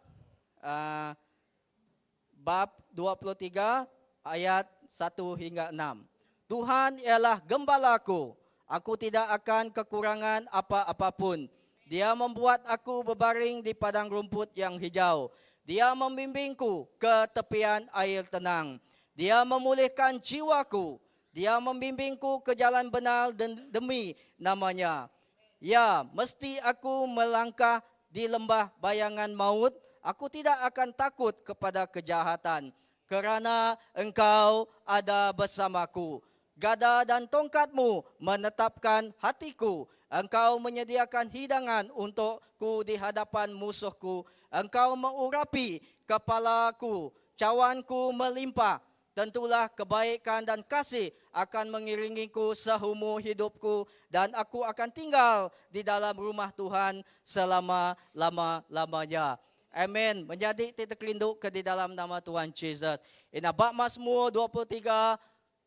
bab 23 ayat 1 hingga 6. Tuhan ialah gembalaku, aku tidak akan kekurangan apa-apapun. Dia membuat aku berbaring di padang rumput yang hijau. Dia membimbingku ke tepian air tenang. Dia memulihkan jiwaku. Dia membimbingku ke jalan benar demi namanya. Ya, mesti aku melangkah di lembah bayangan maut. Aku tidak akan takut kepada kejahatan, kerana Engkau ada bersamaku. Gada dan tongkatmu menetapkan hatiku. Engkau menyediakan hidangan untukku di hadapan musuhku. Engkau mengurapi kepalaku. Cawanku melimpah. Tentulah kebaikan dan kasih akan mengiringiku seumur hidupku. Dan aku akan tinggal di dalam rumah Tuhan selama-lamanya. Amin. Menjadi titik rindu ke di dalam nama Tuhan Yesus. Ina bab Mazmur 23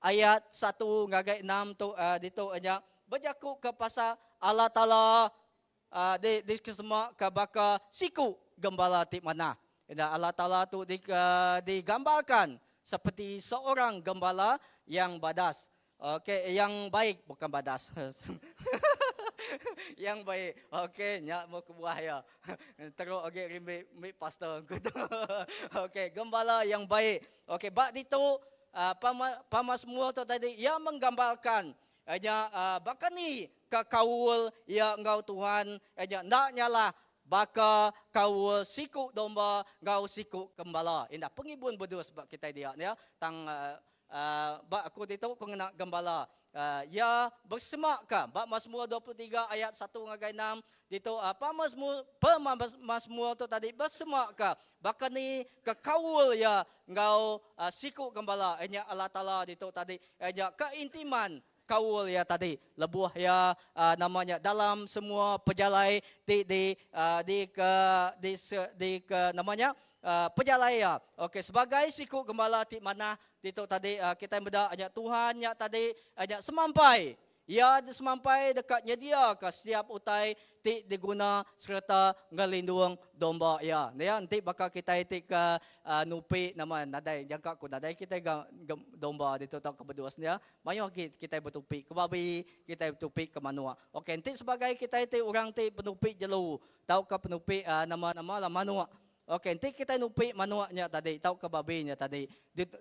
ayat 1 ngagai 6 tu itu nya berjaku ke pasal Allah Taala di kesemak ke baka siku gembala ti mana. Ina Allah Taala tu digambarkan seperti seorang gembala yang badas. Okey, yang baik bukan badas. Yang baik. Okey, nyak mau ke buah ya. Teruk okey rimbi pastor. Okey, gembala yang baik. Okey, bab itu Mazmur tu tadi yang menggambarkan bahkan ni kawul ya engkau Tuhan nak nyala baka kau siku domba ngau siku gembala. Indah pengibun berdua sebab kita dia ya tang bak aku itu kau nak gembala. Ya bersemakkan bab Mazmur 23 ayat 1 ngagai 6 itu apa Mazmur tu tadi bersemakkan bahkan ni kekawul ya ngau siku gembala nya Allah Taala itu tadi nya keintiman kawul ya tadi lebuh ya namanya dalam semua pejalai di namanya pejalai ya. Okey, sebagai siku gembala ti mana itu tadi kita beda hanya Tuhan nya tadi hanya semampai. Ya semampai dekatnya dia ke setiap utai ti diguna serta ngelindung domba ya. Ya nanti bakal kita ti ke nupi nama nadai jangka ku nadai kita domba itu tak kedua ya. Mayo kita bertupi ke babi, kita bertupi ke manua. Okey, nanti sebagai kita ti orang ti penupi jelu, tahu ke penupi nama-nama lah manua. Okey, nanti kita nupi manuaknya tadi, tahu ke babinya tadi.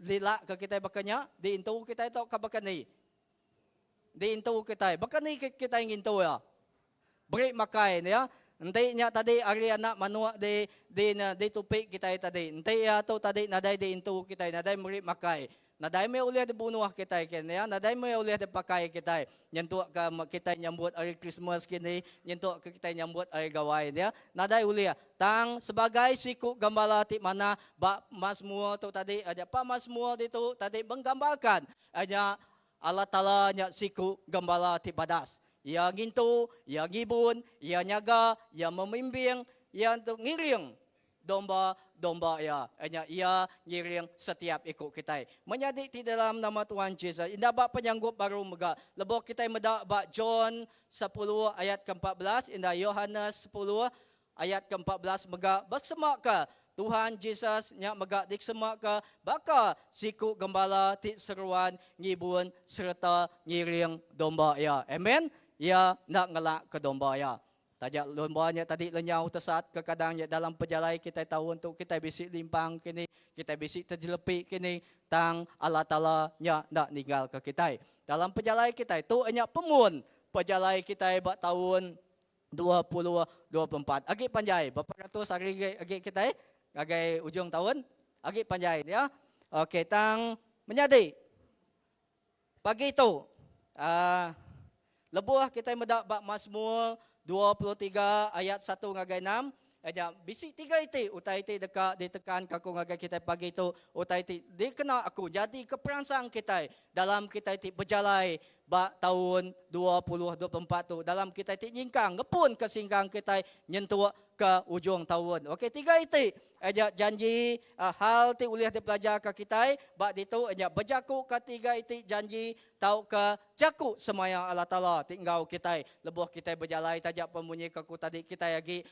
Dilak ke kita bakanya, diintu kita tahu ke bakani. Diintu kita, bakani kita ingin tahu ya. Beri makai ya. Nanti nya tadi ari anak manuak di tupi kita tadi. Nanti ya tu tadi nadai diintu kita, nadai beri makai. Nadai may uliah dibunuh kita ya, nadai may uliah dipakai kita. Nyentuk ke kita nyambut hari Christmas kini, nyentuk ke kita nyambut hari gawai ya. Nadai uliah. Tang sebagai siku gembala ti mana bab Mazmur tu tadi ada apa Mazmur itu tadi menggambarkan hanya Allah Taala nya siku gembala ti badas. Ia ngintu, ia ngibun, ia nyaga, ia membimbing, ia untuk ngiring domba ya. Hanya ia ngiring setiap ikut kita. Menjadi di dalam nama Tuhan Yesus. Indah bab penyanggup baru mega. Lebih kita medak bab John 10 ayat ke-14. Indah Yohanes 10 ayat ke-14 mega. Bersemak ke Tuhan Yesus nya mega diksemak ke baka siku gembala ti seruan ngibun serta ngiring domba ya. Amen. Ia nak ngelak ke domba ya. Tajak lombanya tadi lenyau tesat ke kadangnya dalam pejalai kita tahu untuk kita bisik limpang kini, kita bisik terjelepik kini, tang Allah Ta'ala nya nak ninggal ke kita. Dalam pejalai kita itu hanya pemun pejalai kita buat tahun 2024. Agi panjai, berapa ratus hari agi kita agi ujung tahun, agi panjai ya. Okey, tang menjadi pagi itu lebuh kita medak bab Mazmur 23 ayat 1 ngagai 6. Aja bisik tiga iti utai iti dekat ditekan kaku ngagai kita pagi itu utai iti dikena aku jadi keperangsang kita dalam kita iti berjalai ba tahun 2024 tu dalam kita ti nyingkang ngepun ke singkang kita nyentuh ke ujung tahun. Okey, 3 itik aja janji hal ti uliah dipelajar ke kita ba ditu aja berjaku ke 3 itik janji tau ke jaku semaya Allah Taala tinggal kita lebuh kita berjalai tajak pemunyi ke ku tadi kita agi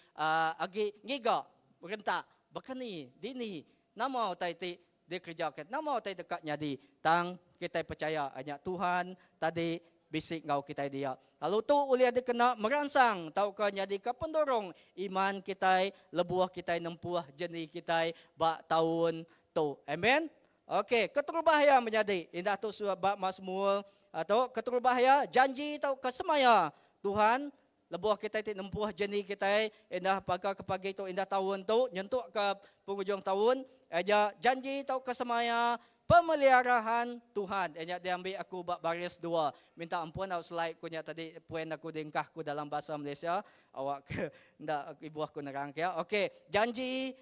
ngiga rentak bekani dini nama utai ti dikerjakan nama utai dekatnya di tang kita percaya hanya Tuhan tadi bisik ngau kita dia. Lalu tu uliah dia kena merangsang tau ke jadi ke pendorong iman kita lebuah kita nempuh jenis kita ba tahun tu. Amen. Okey, keterbahaya menjadi indah tu bab Mazmur atau keterbahaya janji tau ke semaya Tuhan lebuah kita ti nempuh jenis kita indah pagi tu indah tahun tu nyentuk ke penghujung tahun aja janji tau ke semaya pemeliharaan Tuhan. Enyak dia ambil aku bab baris 2. Minta ampun au slide ku nya tadi poin aku dengkah ku dalam bahasa Malaysia. Awak ke ndak ibu aku nerang ya. Okey, janji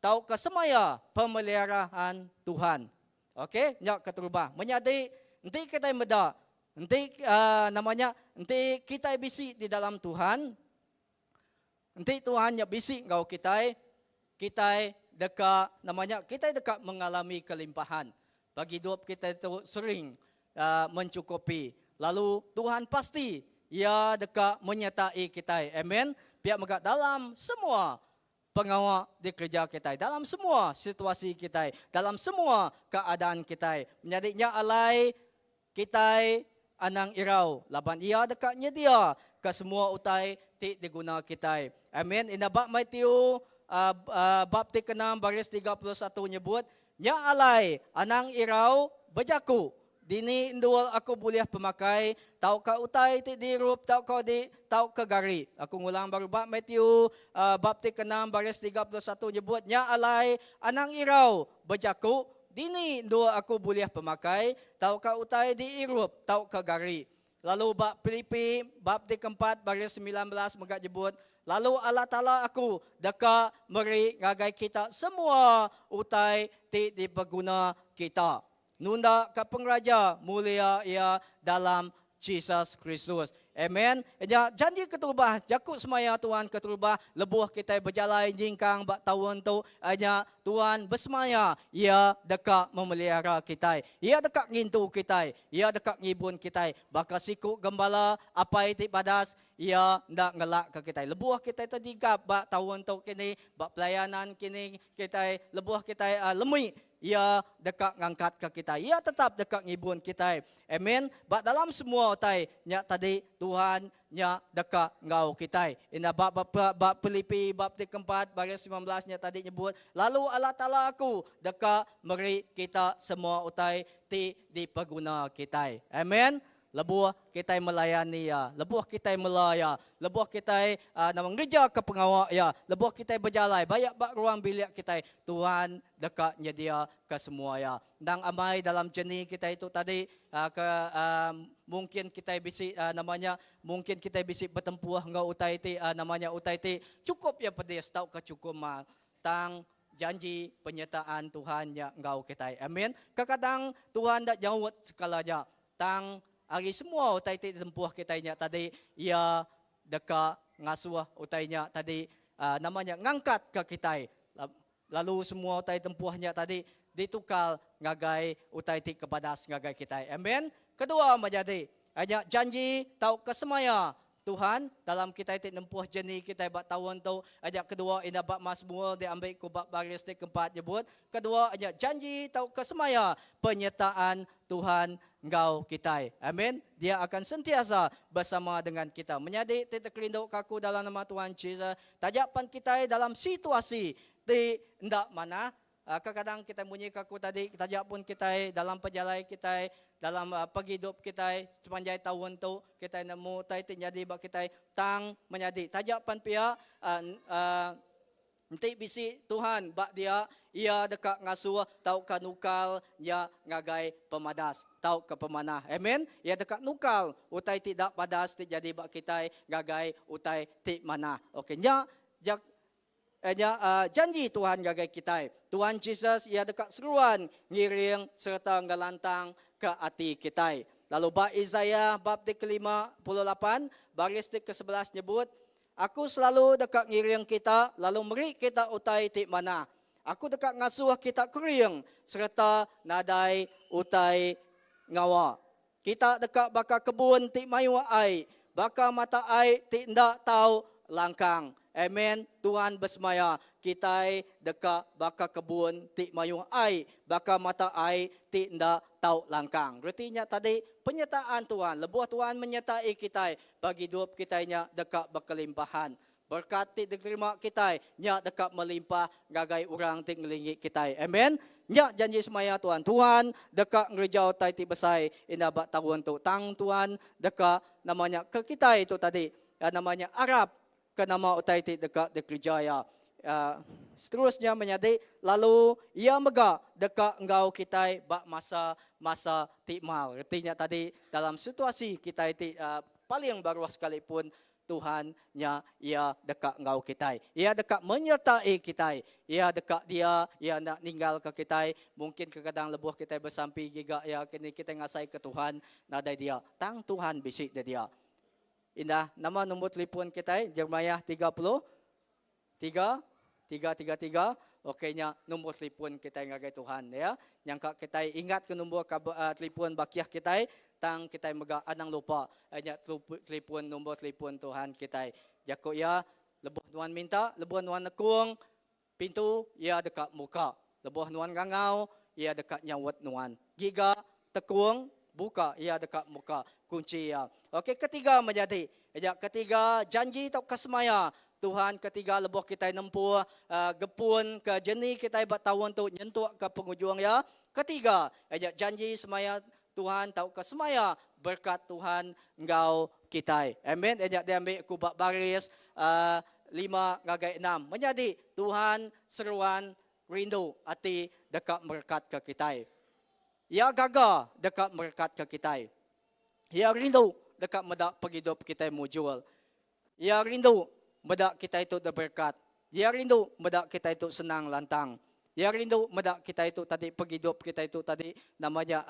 tau ke semaya pemeliharaan Tuhan. Okey, nyak keterubah. Menyadi nanti kita meda. Nanti namanya nanti kita bisi di dalam Tuhan. Nanti Tuhan nya bisi ngau kita dekat namanya kita dekat mengalami kelimpahan. Bagi hidup kita itu sering mencukupi. Lalu Tuhan pasti ia dekat menyertai kita. Amen. Pihak mereka dalam semua pengawal di kerja kita, dalam semua situasi kita, dalam semua keadaan kita. Menjadinya alai kita anang irau. Laban ia dekatnya dia ke semua utai ti diguna kita. Amen. Ina bab Matthew bab 6 baris 31 nyebut nya alai anang irau berjaku dini indul aku boleh pemakai tau ka utai ti dirup tau ka di tau ke gari. Aku ngulang baru bab Matthew bab 6 baris 31 nyebut nya alai anang irau berjaku dini indul aku boleh pemakai tau ka utai di irup tau ke gari. Lalu bab Filipi bab 4 baris 19 megat nyebut lalu Allah Ta'ala aku dekat meri ngagai kita semua utai ti diperguna kita. Nunda ke pengraja mulia ia dalam Jesus Kristus. Amen. Janji keterubah, jakut semaya Tuhan keterubah, lebuh kita berjalan jingkang bak tahun tu, hanya Tuhan bersemaya, ia dekat memelihara kita, ia dekat ngintu kita, ia dekat ngibun kita, bakal siku gembala apa itu padas, ia ndak ngelak ke kita. Lebuh kita tadi bak tahun tu kini, bak pelayanan kini kita, lebuh kita lemui. Ia dekat ngangkat ke kita. Ia tetap dekat ngibun kita. Amen. Bak dalam semua utai nya tadi Tuhan nya dekat ngau kita. Ina bab Filipi bab 4 baris 19 nya tadi nyebut lalu Allah Taala aku dekat meri kita semua utai ti diperguna kita. Amen. Lebuh kita melayani ya, lebuh kita melaya, lebuh kita namang gereja ke pengawal ya, lebuh kita berjalan, banyak bak ruang bilik kita, Tuhan dekatnya dia ke semua ya. Dan amai dalam jenis kita itu tadi mungkin kita bisi namanya mungkin kita bisi bertempuh ngau utai ti namanya utai ti cukup ya pedis tau ke cukup mal tang janji penyertaan Tuhan ya ngau kita. Amin. Kadang Tuhan dak jawab sekalanya tang hari semua utai ti tempuh kita tadi ia dekat ngasuh utainya tadi namanya ngangkat ke kita. Lalu semua utai tempuhnya tadi ditukar ngagai utai ti kepada ngagai kita. Amen. Kedua menjadi hanya janji tau kesemaya Tuhan dalam kita itu nempuh jenis kita bak tahun tu ajak kedua ina bak Mazmur diambil ku bak baris 4 nyebut kedua ajak janji tau kesemaya penyertaan Tuhan engkau kita. Amin. Dia akan sentiasa bersama dengan kita. Menyadi titik kelinduk kaku dalam nama Tuhan Yesus. Tajapan kita dalam situasi di ndak mana kadang-kadang kita bunyi kaku tadi tajak pun kita dalam perjalanan kita dalam pagi hidup kita sepanjang tahun tu kita nemu tai jadi bak kita tang menyadi tajapan pihak nanti bisi Tuhan bak dia ia dekat ngasuh tau ke nukal ya ngagai pemadas tau ke pemanah. Amen. Ia dekat nukal utai tidak padas jadi bak kita ngagai utai ti mana. Okey nya janji Tuhan gagai kita. Tuhan Yesus ia dekat seruan ngiring serta ngelantang ke hati kita. Lalu bab Isaiah bab ke-58 baris ke-11 nyebut, aku selalu dekat ngiring kita, lalu meri kita utai ti mana. Aku dekat ngasuh kita kering, serta nadai utai ngawa. Kita dekat baka kebun ti mayu ai, baka mata ai ti ndak tahu langkang. Amen. Tuhan bersemaya, kita dekat baka kebun ti mayu ai, baka mata ai ti ndak tahu langkang. Artinya tadi penyertaan Tuhan, lebuh Tuhan menyertai kita bagi hidup kita nya dekat berkelimpahan. Berkat ti diterima kita nya dekat melimpah gagai orang ti ngelingi kita. Amen. Nya janji semaya Tuhan. Tuhan dekat ngerejau tai ti besai ina bak tahun tu. Tang Tuhan dekat namanya ke kita itu tadi. Namanya Arab ke nama utai ti dekat dikerjaya. Seterusnya menjadi lalu ia mega dekat engkau kita bak masa tikmal. Artinya tadi dalam situasi kita itu paling baru sekalipun Tuhannya ia dekat engkau kita. Ia dekat menyertai kita. Ia dekat dia, ia nak tinggal ke kita. Mungkin kadang lebuh kita bersampi juga ya kini kita ngasai ke Tuhan nada dia. Tang Tuhan bisik dia. Indah nama nombor telefon kita Jeremiah 333. Okeynya nombor telefon kita ngagai Tuhan ya. Yang kita ingat ke nombor telefon bakiah kita tang kita mega anang lupa hanya telefon nombor telefon Tuhan kita. Jako ya lebuh Tuhan minta, lebuh Tuhan nekung pintu ya dekat muka. Lebuh Tuhan gangau ya dekat nyawat Tuhan. Giga tekung buka ya dekat muka kunci ya. Okey, ketiga menjadi ketiga janji atau kesemaya Tuhan, ketiga lebuh kita nempuh gepun ke jeni kita buat tahun tu nyentuh ke penghujung ya. Ketiga janji semaya Tuhan tahu ke semaya berkat Tuhan engkau kita. Amen. Dia ambil kubak baris 5 gagai 6 menjadi Tuhan seruan rindu hati dekat berkat ke kita. Ya gagal dekat berkat ke kita. Ya rindu dekat medak penghidup kita mujul. Ya rindu medak kita itu berkat. Ya rindu medak kita itu senang lantang. Ya rindu medak kita itu tadi penghidup kita itu tadi namanya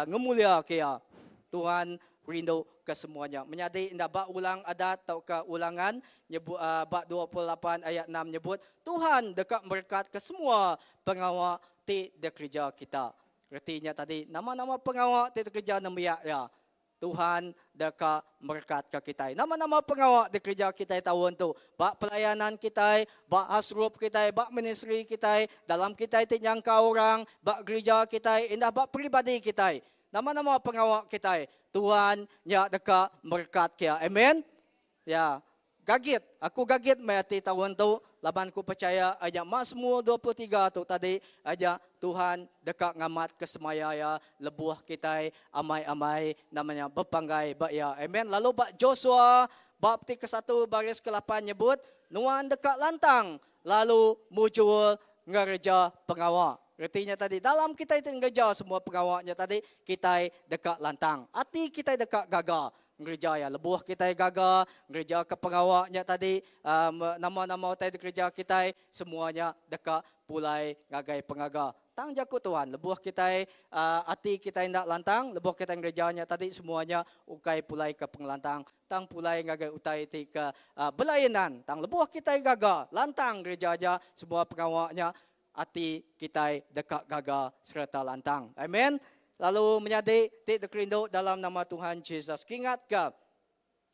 ngemulia kia. Tuhan rindu ke semuanya. Menjadi indah bak ulang adat atau ke ulangan nyebut bak 28 ayat 6 nyebut Tuhan dekat berkat ke semua pengawal ti kerja kita. Artinya tadi nama-nama pengawal ti kerja namiak ya. Tuhan dekat berkat ke kita. Nama-nama pengawal di kerja kita tahun tu. Bak pelayanan kita, bak asrup kita, bak ministry kita, dalam kita itu nyangka orang, bak gereja kita, indah bak pribadi kita. Nama-nama pengawal kita. Tuhan nya dekat berkat kia. Amen. Ya. Gagit. Aku gagit mayati tahun tu. Laban ku percaya aja Mazmur 23 tu tadi aja Tuhan dekat ngamat kesemaya ya lebuh kita amai-amai namanya berpanggai bak ya. Amen. Lalu bak Joshua bab ke-1 baris ke-8 nyebut nuan dekat lantang lalu muncul ngereja pengawal. Artinya tadi dalam kita itu ngereja semua pengawalnya tadi kita dekat lantang. Hati kita dekat gagal. Gereja ya lebuh kita gagal, gereja ke pengawaknya tadi nama-nama tadi gereja kita semuanya dekat pulai gagai pengaga. Tang jaku Tuhan, lebuh kita hati kita indak lantang, lebuh kita gerejanya tadi semuanya ukai pulai ke pengelantang, tang pulai gagai utai ti ke belayanan, tang lebuh kita gagal, lantang gereja aja semua pengawaknya hati kita dekat gagal serta lantang. Amen. Lalu menjadi ti dekrindo dalam nama Tuhan Yesus. Ingat ke?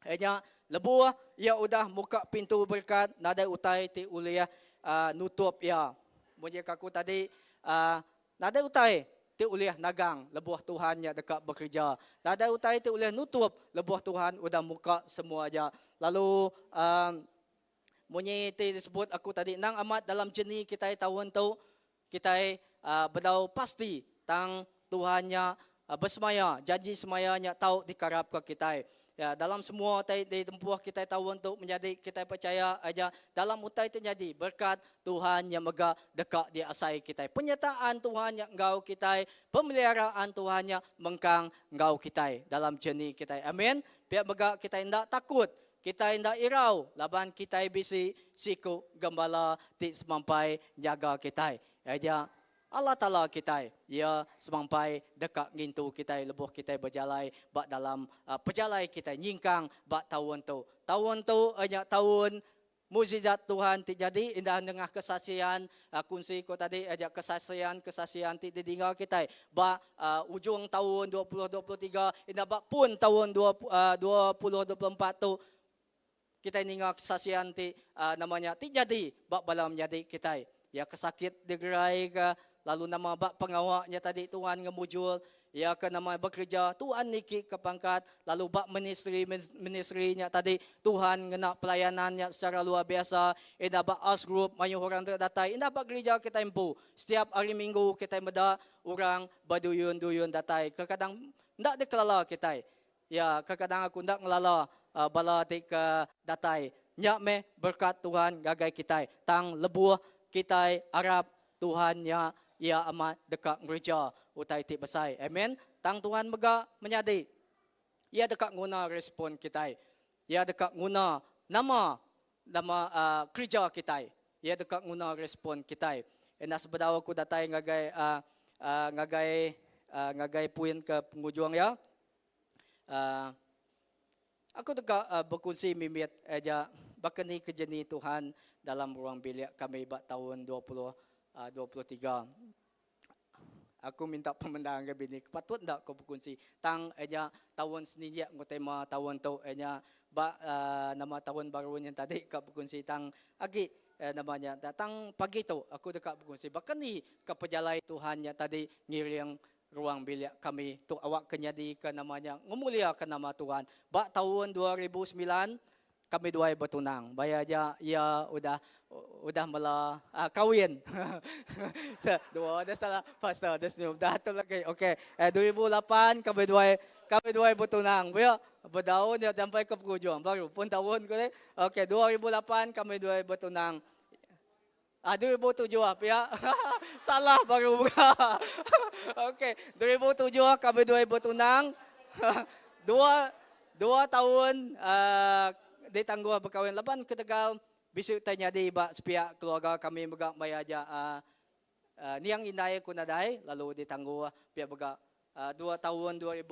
Hanya lebuh ia udah muka pintu berkat nada utai ti uliah nutup ya. Mungkin aku tadi nada utai ti uliah nagang lebuh Tuhannya dekat bekerja. Nada utai ti uliah nutup lebuh Tuhan udah muka semua aja. Lalu mungkin ti disebut aku tadi nang amat dalam jeni kita tahun tu kita berdau pasti tang Tuhannya bersemaya, janji semayanya tahu dikarap ke kita. Ya, dalam semua di tempuh kita tahu untuk menjadi kita percaya aja dalam utai itu jadi berkat Tuhan yang megah dekat di asai kita. Penyertaan Tuhan yang engkau kita, pemeliharaan Tuhan yang mengkang engkau kita dalam jenis kita. Amin. Biar megah kita tidak takut, kita tidak irau, laban kita bisi siku gembala ti semampai jaga kita. Aja Allah Ta'ala kita, ya sampai dekat ngintu kita, lebuh kita berjalai, bak dalam perjalai kita, nyingkang bak tahun tu. Tahun tu, banyak tahun, mukjizat Tuhan terjadi, indah dengan kesaksian, kunci ko tadi, ajak kesaksian didengar kita. Bak ujung tahun 2023, indah bak pun tahun 2024 tu, kita dengar kesaksian namanya terjadi, bak balam jadi kita. Ya kesakit digerai ke, lalu nama bak pengawaknya tadi Tuhan ngemujul, ya ke nama bekerja Tuhan niki ke pangkat, lalu bak ministrinya tadi Tuhan ngena pelayanannya secara luar biasa. Ina bak as group mayu orang terdatai, ina bak gereja kita impu. Setiap hari Minggu kita meda orang baduyun-duyun datai. Kadang ndak dikelala kita. Ya kadang aku ndak ngelala bala di ke datai. Nyak me berkat Tuhan gagai kita. Tang lebuh kita Arab Tuhannya ia amat dekat gereja utai ti besai. Amen. Tang Tuhan mega menyadi. Ia dekat guna respon kita. Ia dekat guna nama kerja kita. Ia dekat guna respon kita. Enak sebedawa ku datai ngagai puin ke penghujung ya. Aku dekat berkongsi mimit aja bakani kejeni Tuhan dalam ruang bilik kami bak tahun 2023. Aku minta pemenang ke bini, patut tak kau berkongsi tang aja tahun sendiri aku tema tahun tu aja bak nama tahun baru yang tadi kau berkongsi tang agi namanya datang pagi tu aku dekat berkongsi bakani kepejalai Tuhan yang tadi ngiring ruang bilik kami tu awak kenyadi ke namanya memuliakan nama Tuhan. Bak tahun 2009 kami dua bertunang. Bayar aja ya udah mula kawin. Dua dah salah pasal dah senyum dah tu lagi. Okey, 2008 kami dua bertunang. Bayar berdaun ya sampai ke penghujung baru pun tahun ko ni. Okey, 2008 kami dua bertunang. 2007 ya. Salah baru buka. Okey, 2007 kami dua bertunang. dua tahun ditangguh berkahwin laban ke Tegal bisu tanya di bak sepihak keluarga kami megak bayar aja niang indai ku nadai lalu ditangguh pihak begak 2 tahun 2000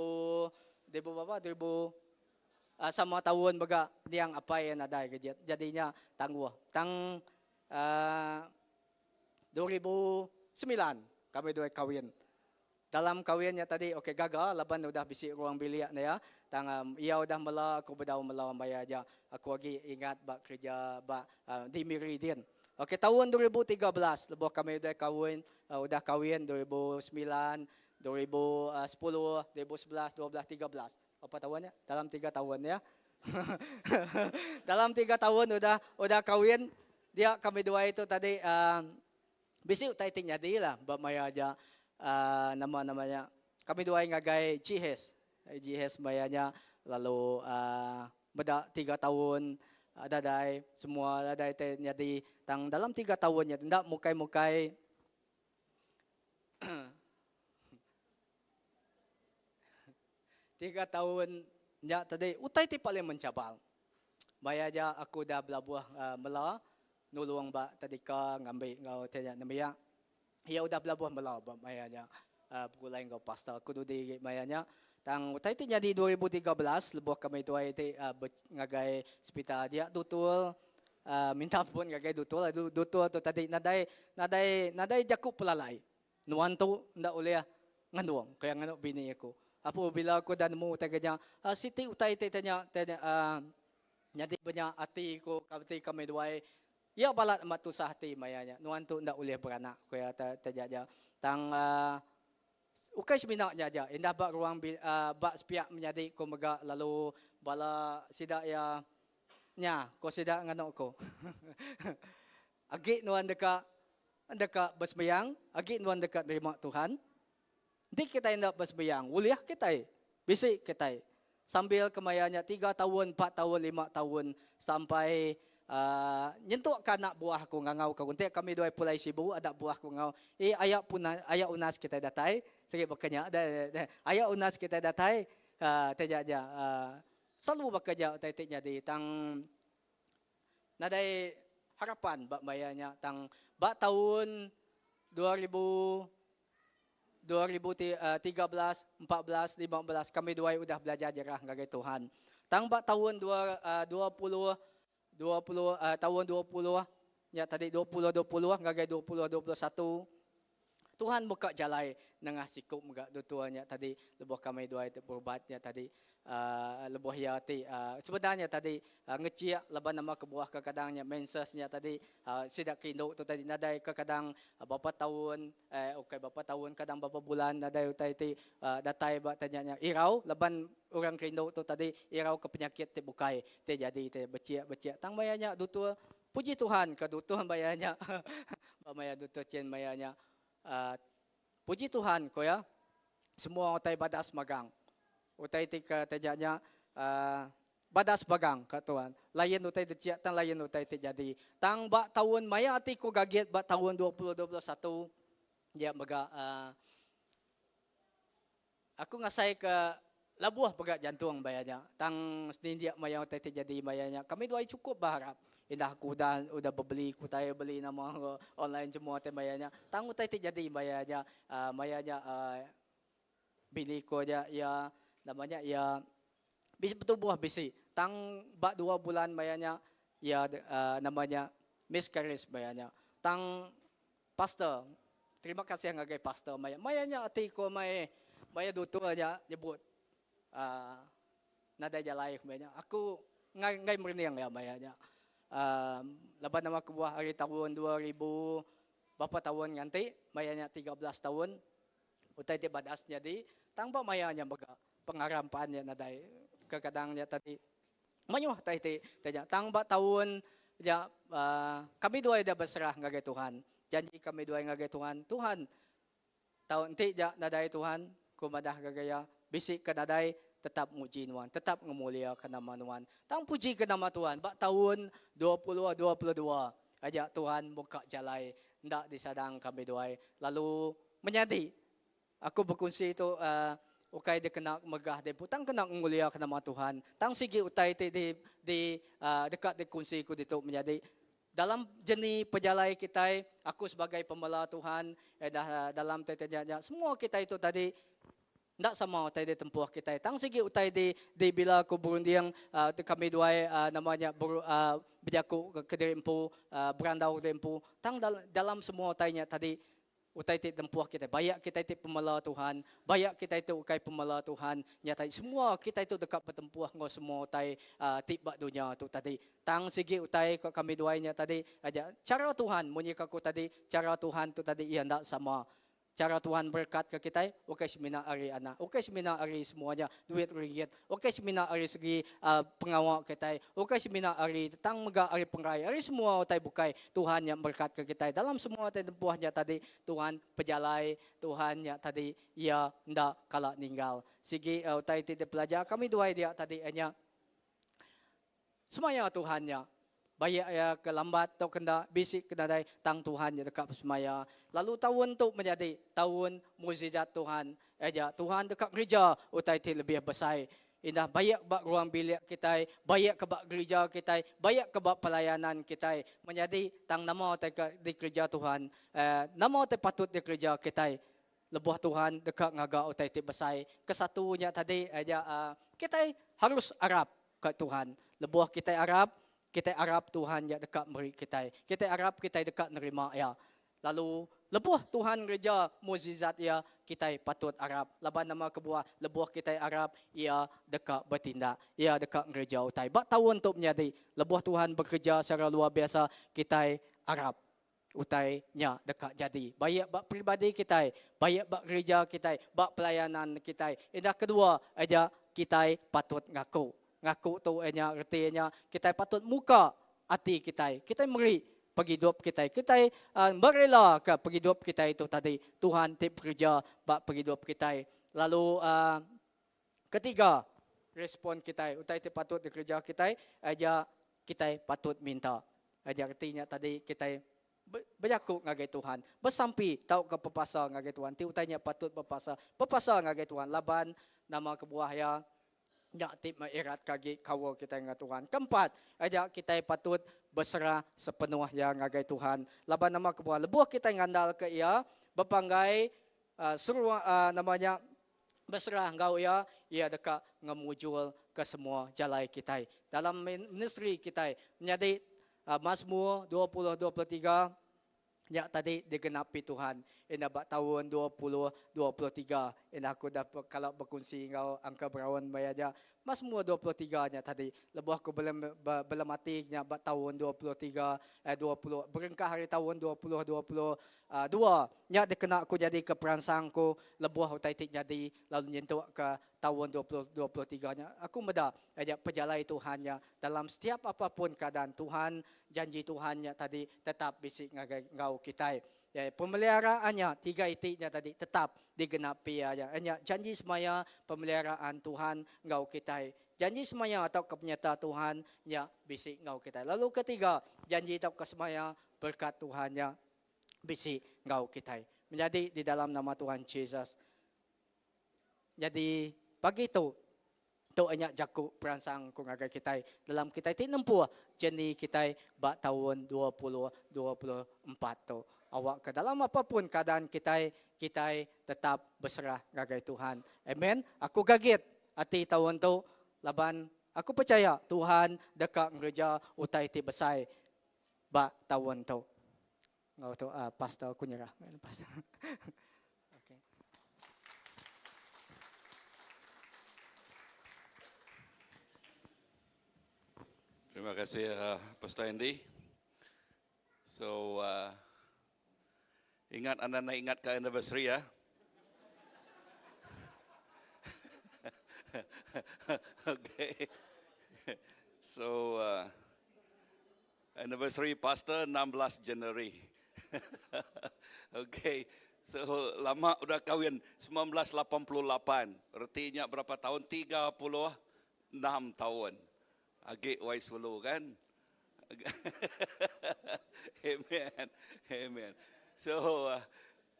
berapa 2000 sama tahun begak niang apa yang nadai jadinya tangguh tang 2009 kami dua kawin. Dalam kawinnya tadi, okey gagal, laban udah bisik ruang bilik ya. Tang ia udah mela, aku berdau melawan bayar aja. Aku lagi ingat bak kerja bak di Meridian. Okey tahun 2013, lebuh kami udah kawin 2009, 2010, 2011, 12, 13. Apa tahunnya? Dalam 3 tahun ya. Dalam 3 tahun udah kawin. Dia kami dua itu tadi bisik taitingnya dia lah, bak bayar aja. Namanya kami dua yang ngagai GHS bayarnya lalu beda 3 tahun dadai semua dadai jadi tang dalam 3 tahunnya tidak mukai 3 tahun ya tadi utai ti paling mencabal bayar aja aku dah belabuh mela nulung ba tadi ka ngambil ngau tanya namanya. Ya udah belabuh melabah mayanya pulai kau pastor kudu di mayanya tang utai ti jadi 2013 lebuh kami tu ai ngagai hospital dia tutul minta pun ngagai tutul tu tadi nadai jakup pelalai nuan tu ndak oleh nganuang kaya nganu bini aku apa bila aku dan mu taganya siti utai ti tanya nyadi banyak ati ko kami duai. Ya balat matu sahti mayanya. Nuan tu ndak boleh beranak. Kaya terjaja. Tang ukai seminaknya aja. Indah bak ruang bak sepiak menjadi ko megak lalu bala sidak ya nya ko sidak nganok ko. Agi nuan dekat bersembayang, agi nuan dekat terima Tuhan. Dik kita ndak bersembayang, uliah kita. Bisik kita. Sambil kemayanya 3 tahun, 4 tahun, 5 tahun sampai nyentuk kanak buah ku ngau ka unte kami dua pulai sibu ada buah ku ngau ayak unas kita datai sikit bekerja ayak unas kita datai tejaja selalu bekerja tai jadi tang nadai harapan bak bayarnya tang bak tahun 2000 2013, 14, 15 kami dua udah belajar jarah ngagai Tuhan. Tang ba tahun 20 tahun 20 ya tadi 20 ngagai 2021 Tuhan buka jalai nengah sikup mga dutuanya tadi lebuh kami dua itu berubatnya tadi lebuh ya ti sebenarnya tadi ngeciak leban nama kebuah kekadangnya mensesnya tadi sidak kindo tu tadi nadai kekadang bapa tahun bapa tahun kadang bapa bulan nadai utai ti datai ba tanyanya irau leban orang kindo tu tadi irau ke penyakit ti bukai ti jadi ti beciak tang bayanya dutu puji Tuhan ke dutu bayanya bamaya dutu cien bayanya puji Tuhan ko ya semua utai badas magang utai tika tajanya badas magang ka Tuhan lain utai diciak tan lain utai jadi tang ba tahun maya ati ko gaget ba tahun 2021 dia baga aku ngasai ke labuah baga jantung bayanya tang senin dia maya utai jadi bayanya kami doai cukup berharap indah aku udah beli kutai beli nama online semua teh bayarnya tang utai jadi bayarnya bini ko aja ya namanya ya bisi betul buah bisi tang bak 2 bulan bayarnya ya namanya miscarriage bayarnya tang pastor terima kasih ngagai pastor mayanya ati ko maya dutu aja nyebut nada jalai bayarnya aku ngai merniang ya mayanya laban nama kebuah hari tahun 2000 bapa tahun nganti mayanya 13 tahun utai ti badas jadi tangba mayanya baga pengarampannya nadai kekadangnya tadi manyuh tai ti tanya tangba tahun ya kami dua ida berserah ngagai Tuhan janji kami dua ngagai Tuhan tahun ti ja nadai Tuhan kumadah gagaya bisik ke nadai tetap muji Tuhan, tetap memuliakan nama Tuhan. Tang puji ke nama Tuhan. Bak tahun 2022 aja Tuhan buka jalai ndak disadang kami doai. Lalu menjadi aku berkongsi itu ukai dia kena megah dia putang kena memuliakan nama Tuhan. Tang sigi utai di dekat di kunci ku itu menjadi dalam jenis pejalai kita aku sebagai pembela Tuhan dalam tetenya semua kita itu tadi ndak sama utai di tempuh kita. Tang sigi utai di bila aku berunding kami dua namanya berjaku ke dempu berandau dempu. Tang dalam semua utainya tadi utai ti tempuh kita. Bayak kita itu pemela Tuhan. Bayak kita itu ukai pemela Tuhan. Nyata semua kita itu dekat bertempuh ngau semua utai tiba dunia tu tadi. Tang sigi utai kami duanya tadi aja cara Tuhan munyi aku tadi cara Tuhan tu tadi ia ndak sama. Cara Tuhan berkat ke kita, oke semina ari anak, oke semina ari semuanya duit ringgit, oke semina ari segi pengawal kita, oke semina ari tentang mega ari pengrai, ari semua utai bukai Tuhan yang berkat ke kita. Dalam semua utai tempuhnya tadi Tuhan pejalai, Tuhan yang tadi ia ndak kalah ninggal. Segi utai tidak pelajar kami dua dia tadi hanya semuanya Tuhannya. Bayak ya kelambat atau kena bisik kena dai tang Tuhan ya dekat semaya. Lalu tahun tu menjadi tahun mukjizat Tuhan. Aja Tuhan dekat gereja utai ti lebih besar. Indah bayak bak ruang bilik kita, bayak ke bak gereja kita, bayak ke bak pelayanan kita. Menjadi tang nama utai di gereja Tuhan. Nama utai patut di gereja kita. Lebuh Tuhan dekat ngaga utai ti besar. Kesatunya tadi aja kita harus Arab ke Tuhan. Lebuh kita Arab. Kita harap Tuhan yang dekat beri kita. Kita harap kita dekat nerima ya. Lalu lebuh Tuhan gereja mukjizat ya kita patut harap. Laban nama kebuah lebuh kita harap ia dekat bertindak. Ia dekat gereja utai. Bak tahun untuk menjadi lebuh Tuhan bekerja secara luar biasa kita harap utainya dekat jadi. Baik bak pribadi kita, baik bak gereja kita, bak pelayanan kita. Indah kedua aja kita patut ngaku. Ngaku tu enya artinya kita patut muka hati kita. Kita meri pergi hidup kita. Kita berela ke pergi hidup kita itu tadi. Tuhan tip kerja bak pergi hidup kita. Lalu ketiga respon kita. Utai tip patut di kerja kita aja kita patut minta. Aja artinya tadi kita berjaku ngagai Tuhan. Bersampi tahu ke pepasa ngagai Tuhan. Ti utainya patut pepasa. Pepasa ngagai Tuhan. Laban nama kebuah ya. Nak tip mengirat kaki kawal kita dengan Tuhan. Keempat, aja kita patut berserah sepenuh yang ngagai Tuhan. Laban nama kebuah lebuh kita ngandal ke ia, berpanggai suruh namanya berserah engkau ya, ia dekat ngemujul ke semua jalan kita. Dalam ministry kita menjadi Mazmur 20-23 yang tadi digenapi Tuhan. Ina bak tahun 2023. Ina aku dapat kalau berkongsi engkau angka berawan bayarnya. Mazmur 23-nya tadi. Lebuh aku belum matinya bak tahun 20 berengkah hari tahun 2022. Nya dikena aku jadi ke perangsangku. Lebuh utai jadi lalu nyentuh ke tahun 2023-nya. Aku mudah perjalanan Tuhannya dalam setiap apapun keadaan Tuhan, janji Tuhannya tadi tetap bisik ngau kita. Ya, pemeliharaannya 3 itiknya tadi tetap digenapi aja. Janji semaya pemeliharaan Tuhan ngau kita. Janji semaya atau kepenyata Tuhan ya bisik ngau kita. Lalu ketiga, janji atau kesemaya berkat Tuhannya bisik ngau kita. Menjadi di dalam nama Tuhan Yesus. Jadi pagi itu hanya jaku perangsang kungagai kita dalam kita itu nempuh jenis kita bak tahun 2024 tu. Awak ke dalam apapun keadaan kita tetap berserah gagai Tuhan. Amen. Aku gagit hati tahun tu laban aku percaya Tuhan dekat gereja utai ti besai bak tahun tu. Ngau tu pastor aku nyerah. Pastor. Okay. Terima kasih Pastor Andy. So ingat anda nak ingat ke anniversary ya. Okay. So anniversary Pastor 16 Januari. Okay. So lama udah kahwin 1988. Artinya berapa tahun? 36 tahun. Agak wise dulu kan? Amen. Amen. So,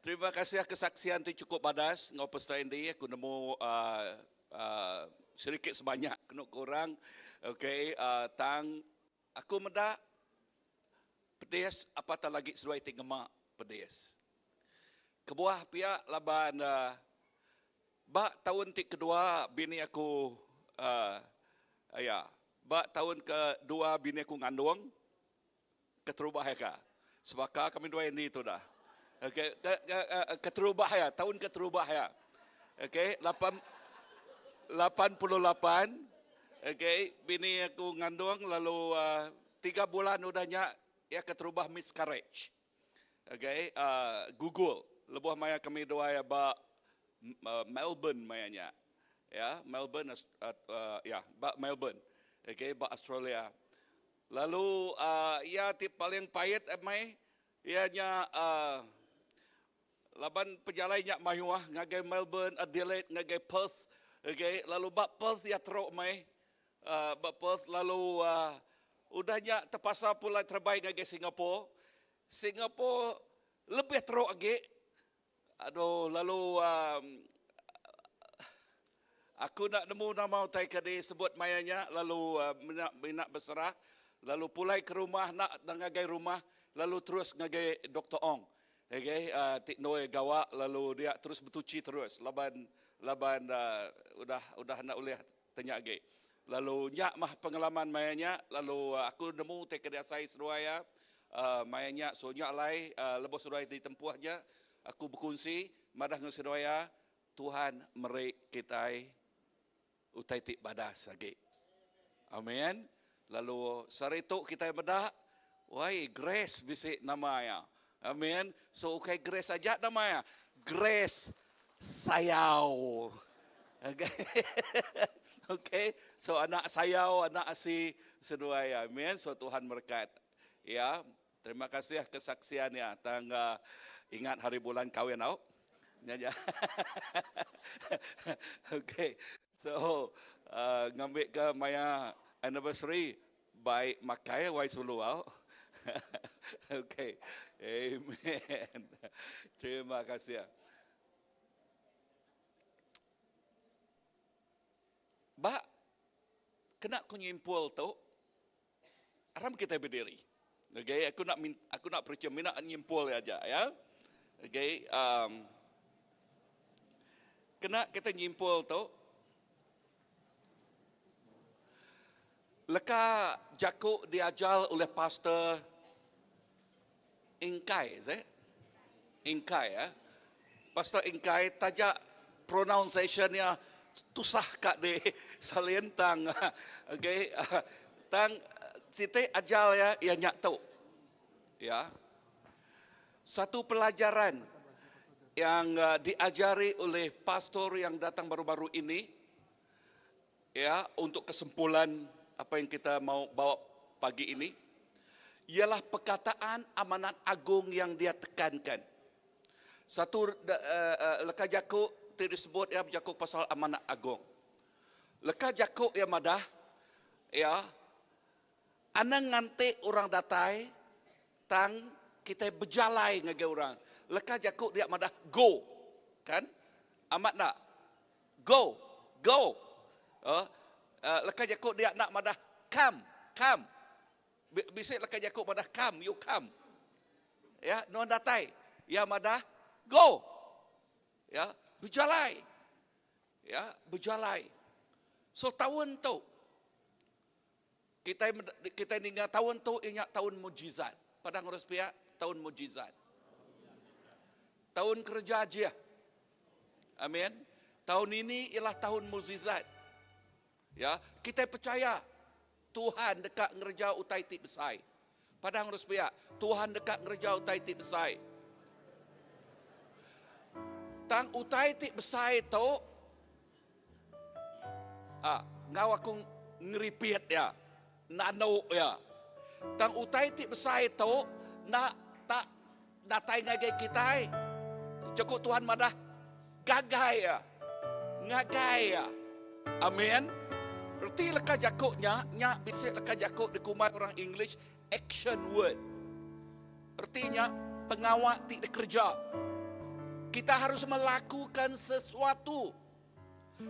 terima kasih kesaksian itu cukup padas. Ngau Pastor Andy, aku nemu sedikit sebanyak, kena kurang. Okay, tang aku mendak pedes, apatah lagi sesuai tinggal pedes. Kebuah pihak laban, bak tahun kedua bini aku, bak tahun kedua bini aku ngandung, keterubah ya. Sebaka kami dua ini itu dah. Okay, keterubah ya, tahun keterubah ya. Okay, 88. Okay, bini aku ngandung lalu 3 bulan udahnya ya keterubah miscarriage. Okay, Google. Lebuh maya kami dua ya ba Melbourne mayanya. Ya, Melbourne ba Melbourne. Okay, ba Australia. Lalu ya tip paling pahit mai ianya laban pejalannya mayuah ngagai Melbourne, Adelaide, ngagai Perth. Okay, lalu bak Perth ya teruk mai bak Perth lalu udahnya terpaksa pula terbaik ngagai Singapura. Singapura lebih teruk lagi. Aduh, lalu aku nak nemu nama utai kadi sebut mayanya lalu nak berserah. Lalu pulai ke rumah, nak ngagai rumah, lalu terus ngagai Dr. Ong. Okay, Tik Noe gawak, lalu dia terus bertuci terus. Laban udah nak boleh tanya lagi. Lalu nyak mah pengalaman mayanya, lalu aku nemu tek dia saya seruaya, mayanya so nyak lai, lebih seruaya di tempuhnya, aku berkongsi, madah dengan seruaya, Tuhan merik kita utai tik badas lagi. Amin. Lalu sarituk kita bedak, wai Grace bisik namanya. Amin. So okay Grace saja namanya. Grace Sayau. Okay. Okay. So anak Sayau, anak asi seduaya. Amin. So Tuhan berkat. Ya, terima kasih kesaksiannya. Tangga ingat hari bulan kahwin tau. Ya. Okay. So ngambil ke Maya anniversary baik makai wai suluau. Okay. Amen. Terima kasih. Ba kena ku nyimpul tu aram kita berdiri. Okay, aku nak percaya minat nyimpul aja ya. Okay, kena kita nyimpul tu. Leka Jakub diajar oleh pastor Ingkai, is it? Ingkai, ya. Pastor Ingkai tajak pronunciation-nya tusah kat di salin tang. Okay, tang site ajar ya ia nyak tu. Ya. Satu pelajaran yang diajari oleh pastor yang datang baru-baru ini, ya, untuk kesimpulan apa yang kita mau bawa pagi ini, ialah perkataan amanat agung yang dia tekankan. Satu leka Jakub disebut ya Jakub pasal amanat agung. Leka Jakub ya madah, ya, anang ngantik orang datai, tang kita berjalai ngagai orang. Leka Jakub dia madah go, kan? Amat nak go. Leka Jakub dia nak madah come. Bisik leka Jakub madah come, you come. Ya, non datai. Ya madah go. Ya, berjalai. Ya, berjalai. So tahun tu kita ingat tahun tu ingat tahun mujizat. Padang urus pihak tahun mujizat. Tahun kerja aja. Amin. Tahun ini ialah tahun mujizat. Ya, kita percaya Tuhan dekat ngerja utai tik besai. Padang urus pihak, Tuhan dekat ngerja utai tik besai. Tang utai tik besai tu, ngau aku ngeripit ya, nano ya. Tang utai tik besai tu, nak tak datai ngagai kita. Cukup Tuhan madah gagai ya, ngagai ya. Amin. Berarti leka Jakubnya, bisik leka Jakub dikumai orang English, action word. Artinya pengawal tidak kerja. Kita harus melakukan sesuatu.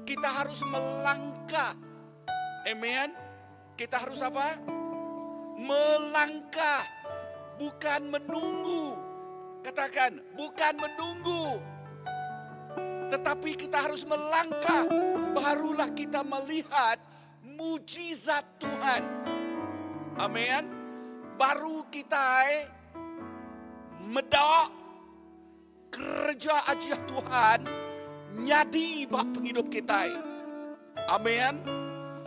Kita harus melangkah. Amen. Kita harus apa? Melangkah. Bukan menunggu. Katakan, bukan menunggu. Tetapi kita harus melangkah. Barulah kita melihat mujizat Tuhan. Amin. Baru kita medak kerja ajiah Tuhan nyadi bak penghidup kita. Amin.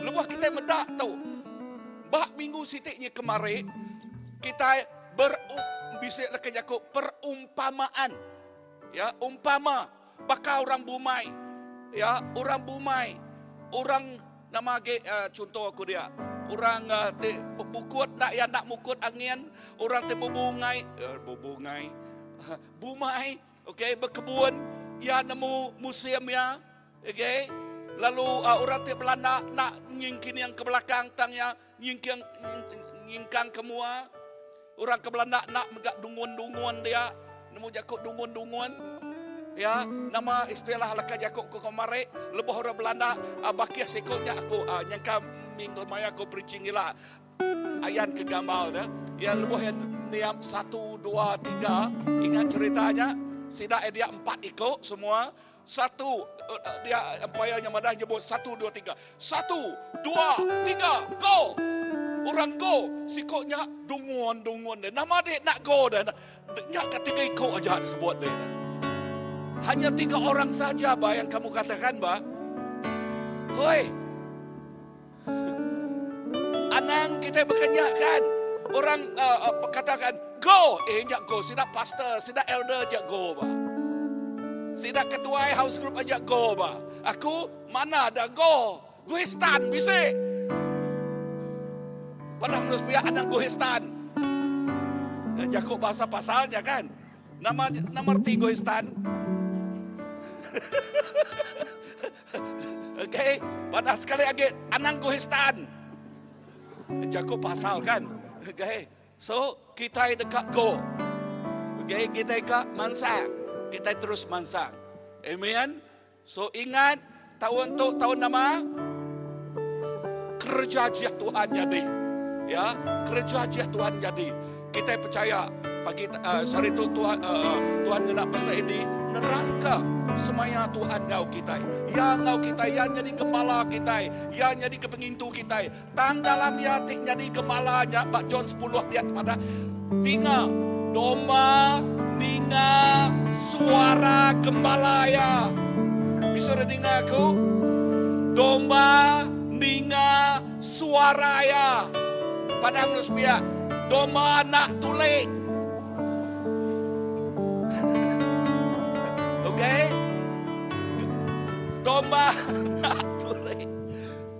Lepas kita medak tahu. Bak minggu sitiknya kemarin kita bisik leka Jakub perumpamaan. Ya, umpama bakal orang Bumai. Ya, orang Bumai. Orang nama contoh aku dia. Orang bukut nak mukut angin, orang berbungai, Bumai, okey, berkebun, ya nemu museum ya, okey. Lalu orang Belanda nak nyingkin yang ke belakang tangnya, nyingkang kemua. Orang ke Belanda nak megak dungun-dungun dia, nemu Jakub dungun-dungun. Ya, nama istilah leka Jakub ke kemarin, lebih orang Belanda bakia sekolnya aku nyangka minggu maya aku preaching gila. Ayan ke gambar dah. Ya lebih yang niam 1 2 3 ingat ceritanya, sida dia 4 ikut semua. 1 dia empayanya madah nyebut 1 2 3. 1 2 3 go. Orang go, sikoknya dungun dia. Nama dia nak go dah. Nyak ketiga ikut aja disebut dia. Hanya 3 orang saja yang kamu katakan hoi, anang kita berkenyakan. Orang katakan go, nyak go. Sida pastor, sida elder aja go sida ketua house group aja go Aku mana ada go. Gohistan bisik. Padang harus pihak anak Gohistan. Jakub bahasa pasalnya kan. Nama arti Gohistan. Okey, pada sekali lagi anak Gohistan. Jakub pasal kan. Okey. So kita dekat go. Okey, kita dekat mansang. Kita terus mansang. Amen. So ingat tahun nama kerja ajiah Tuhan jadi. Ya, kerja ajiah Tuhan jadi. Kita percaya pagi hari itu Tuhan hendak pasal ini nerangka semaya Tuhan ngau kita. Ya ngau kita, ya jadi gembala kita, ya jadi kepengintu kita. Tang dalam ya tik jadi gemalanya, Pak John 10 lihat pada. Tinga, domba, ninga, suara gembala ya. Bisa dengar aku? Domba, ninga, suara ya. Padang ruspia, domba nak tulik. Okay? Domba nak tulik.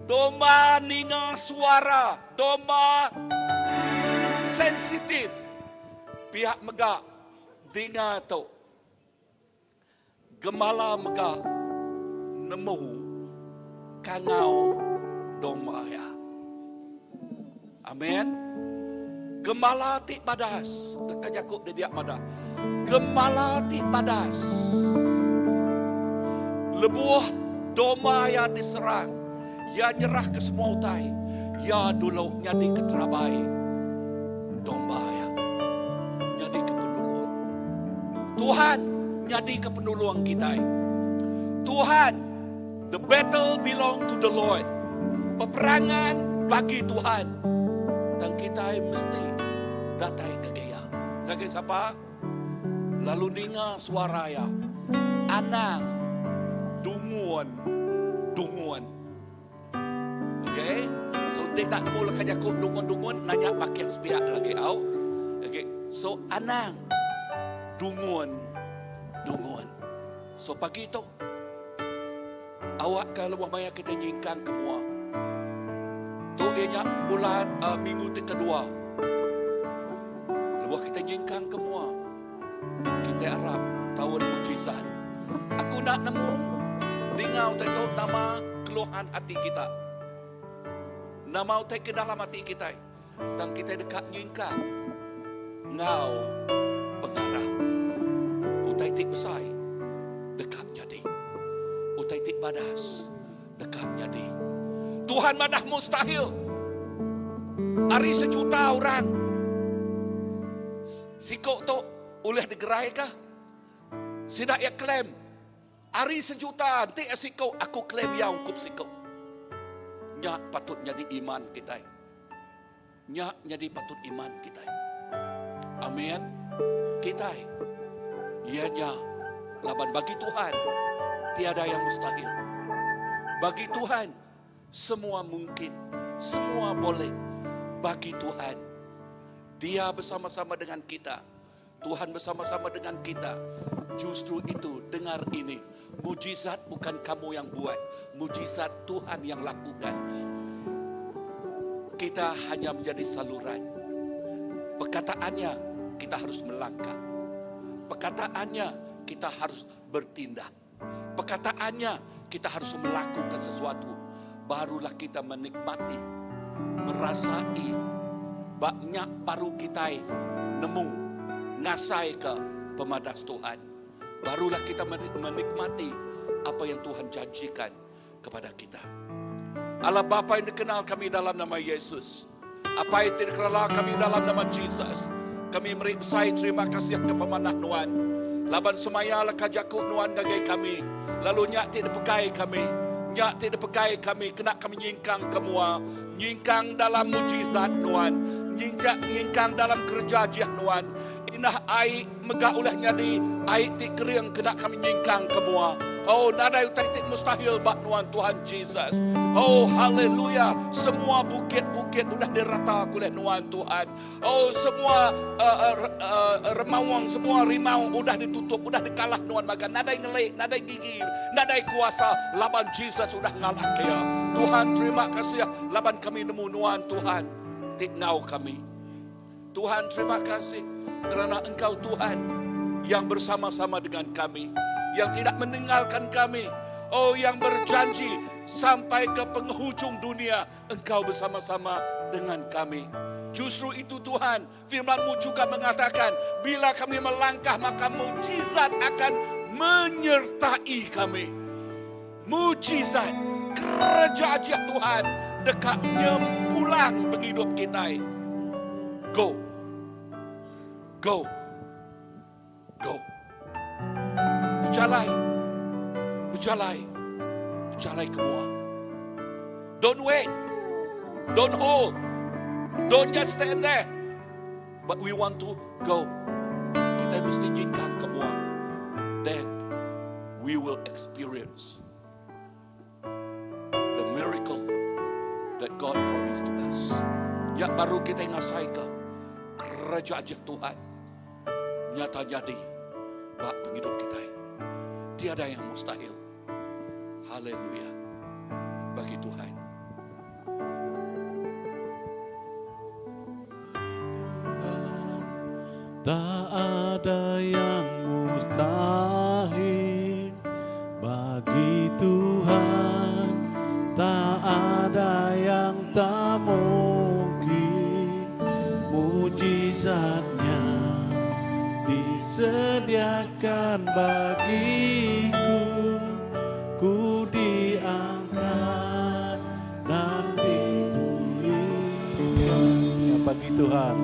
Domba ninga suara. Domba sensitif. Pihak megak dengar tu. Gemala megak nemu kangau domba ya. Amin. Gemala tik badas. Dekat Yakub dia mada. Gemala tik badas. Lebuah domba yang diserang. Ya nyerah ke semua utai. Ya dulu nyadi keterabai. Domba ya. Nyadi ke penolong. Tuhan nyadi ke penolong kita. Tuhan, the battle belong to the Lord. Peperangan bagi Tuhan. Dan kita mesti datai gagaya. Gagaya siapa? Lalu dengar suara ya. Anang, dunguan. Okay? So, tidak nak nemu lekat Yakub dunguan, nanya pakai sepiak lagi. Okay? So, anang, dunguan. So, pagi itu, awak ke luar maya kita nyingkang kemua. Tu ianya bulan minggu kedua. Luar kita nyingkang kemua. Kita harap tahun mujizat. Aku nak nemu dingau itu nama keluhan hati kita. Nama utai ke dalam hati kita. Dan kita dekat nyingkang. Ngau pengarap. Utai tik besar. Dekat jadi. Utai tik badas. Dekat jadi. Tuhan madah mustahil. Hari 1 juta orang. Sikok tu boleh digerai kah? Sidak ya klaim. Hari 1 juta nanti sikok aku klaim ya ungkup sikok. Nyak patut jadi iman kita. Nyak jadi patut iman kita. Amin. Kita. Ianya laban bagi Tuhan tiada yang mustahil. Bagi Tuhan semua mungkin, semua boleh. Bagi Tuhan, Dia bersama-sama dengan kita. Tuhan bersama-sama dengan kita. Justru itu, dengar ini. Mujizat bukan kamu yang buat. Mujizat Tuhan yang lakukan. Kita hanya menjadi saluran. Perkataannya, kita harus melangkah. Perkataannya, kita harus bertindak. Perkataannya, kita harus melakukan sesuatu. Barulah kita menikmati, merasai, banyak baru kita nemu, ngasai ke pemadas Tuhan. Barulah kita menikmati apa yang Tuhan janjikan kepada kita. Allah Bapa yang dikenal kami dalam nama Yesus. Apa yang dikenal kami dalam nama Jesus. Kami meripsai terima kasih ke pemanah Nuan. Laban semaya lah kajaku Nuan gagai kami. Lalu nyak tidak pekai kami. Nyak tidak pekai kami. Kena kami nyingkang kemua. Nyingkang dalam mujizat Nuan. Nyingkang dalam kerja jiah Nuan. Inah air megak ulah nyadi. Air tik kering kena kami nyingkang kemua. Oh, nada utai mustahil bak Nuan Tuhan Jesus. Oh, haleluya. Semua bukit-bukit sudah dirata oleh Nuan Tuhan. Oh, semua remawang, semua rimau sudah ditutup, sudah dikalah Nuan magan. Nadai ngelik, nadai gigi, nadai kuasa. Laban Jesus sudah ngalah kaya. Tuhan terima kasih. Laban kami nemu Nuan Tuhan. Tiknau kami. Tuhan terima kasih. Kerana Engkau Tuhan yang bersama-sama dengan kami. Yang tidak meninggalkan kami. Oh, yang berjanji sampai ke penghujung dunia Engkau bersama-sama dengan kami. Justru itu Tuhan, firman-Mu juga mengatakan, bila kami melangkah maka mujizat akan menyertai kami. Mujizat, kerja aja Tuhan dekat nyempulang penghidup kita. Go. Go. Go. Berjalan berjalan semua. Don't wait, don't hold, don't just stand there. But we want to go. Kita mesti jingkan semua. Then we will experience the miracle that God promised to us. Ya baru kita ngasai ke kerajaan Tuhan nyata jadi bak penghidup kita. Tiada yang mustahil. Haleluya bagi Tuhan. Tak ada yang mustahil bagi Tuhan, tak ada yang tak mungkin. Mujizatnya disediakan bagiku, ku diangkat dan dipulihkan. Bagi Tuhan.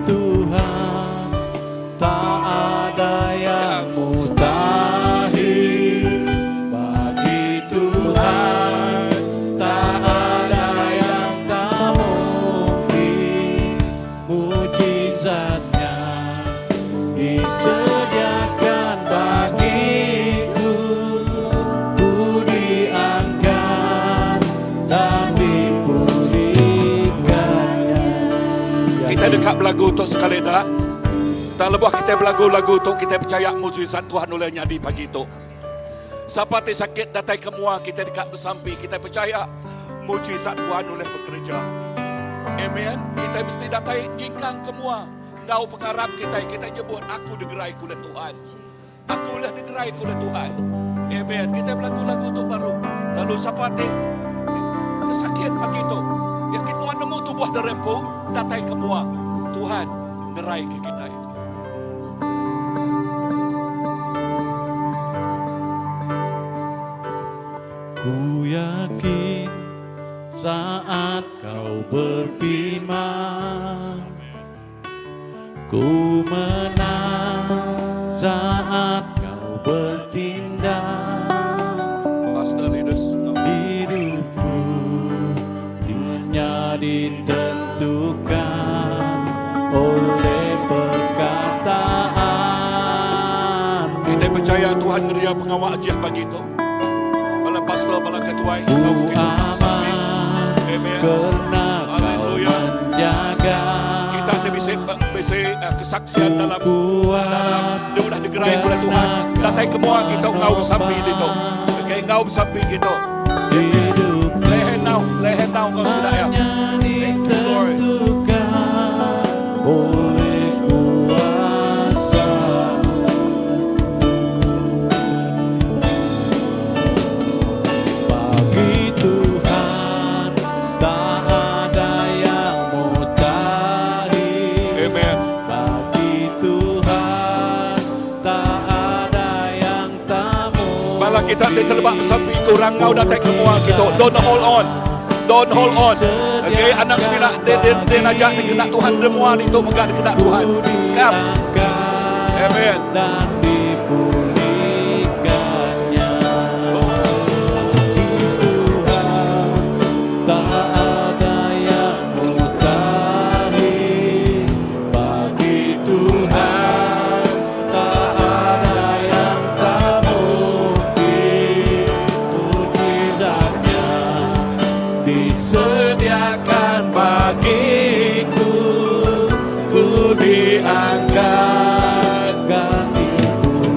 Tuhan, tak ada yang mustahil bagi Tuhan, tak ada yang tak mungkin. Mujizatnya disediakan bagiku, ku diangkat dan dipulihkannya. Kita dekat belagu untuk sekali dah. Tak lebuh kita belagu-lagu untuk kita percaya mujizat Tuhan olehnya di pagi itu. Siapa yang sakit datang kemua kita dekat bersampi, kita percaya mujizat Tuhan oleh bekerja. Amen. Kita mesti datang nyingkang kemua. Ngau pengarap kita nyebut aku digerai oleh Tuhan. Aku lah digerai oleh Tuhan. Amen. Kita belagu-lagu untuk baru. Lalu siapa yang sakit pagi itu, yakin Tuhan nemu tubuh derempung, datang kemua. Tuhan gerai ke kita. Ku yakin saat kau berfirman, ku menang saat kau bertindak. Pastor leaders, Hidupku hanya ditentukan oleh perkataan. kita percaya Tuhan ngeria pengawal ajiah bagi itu. Bala pastor, bala ketua, Ku kau kita bersama. aman Amen. karena kau Haleluya. menjaga. Kita ada bisa kesaksian dalam Kuat dia sudah digerai oleh Tuhan. Datang kemua kita ngau bersampi itu. Okay, ngau bersampi gitu. hidup Lehen now kau sudah ya. hanya Thank you Lord. ditentukan oleh kuasa. Bagi Tuhan tak ada yang mustahil. Amen. Bagi Tuhan tak ada yang tak mungkin. Bala kita terlebak bersampi kurang ngau datang kemua kita. Don't hold on. Don't hold on. Okay, anak sembilan dia najak dikenak Tuhan semua itu megah dikenak Tuhan. Come. Amen. Dan dipulihkannya. Tak ada yang mustahil bagi Tuhan, tak ada yang tak mungkin. Mujizatnya disediakan bagiku, ku diangkat dan dipulihkan.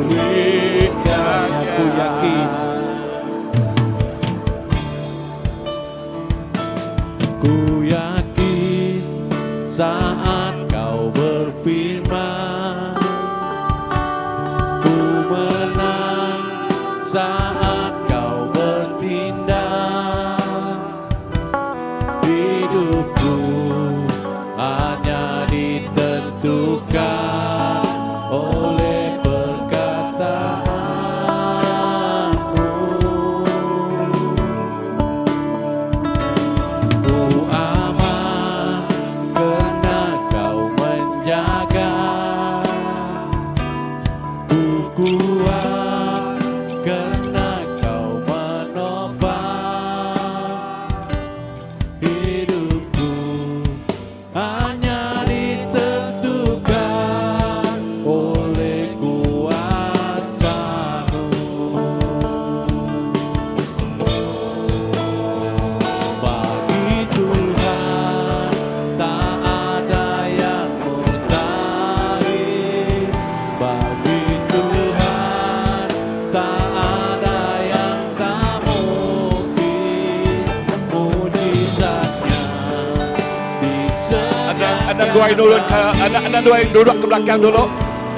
dua nurun ke anak dua yang duduk ke belakang dulu.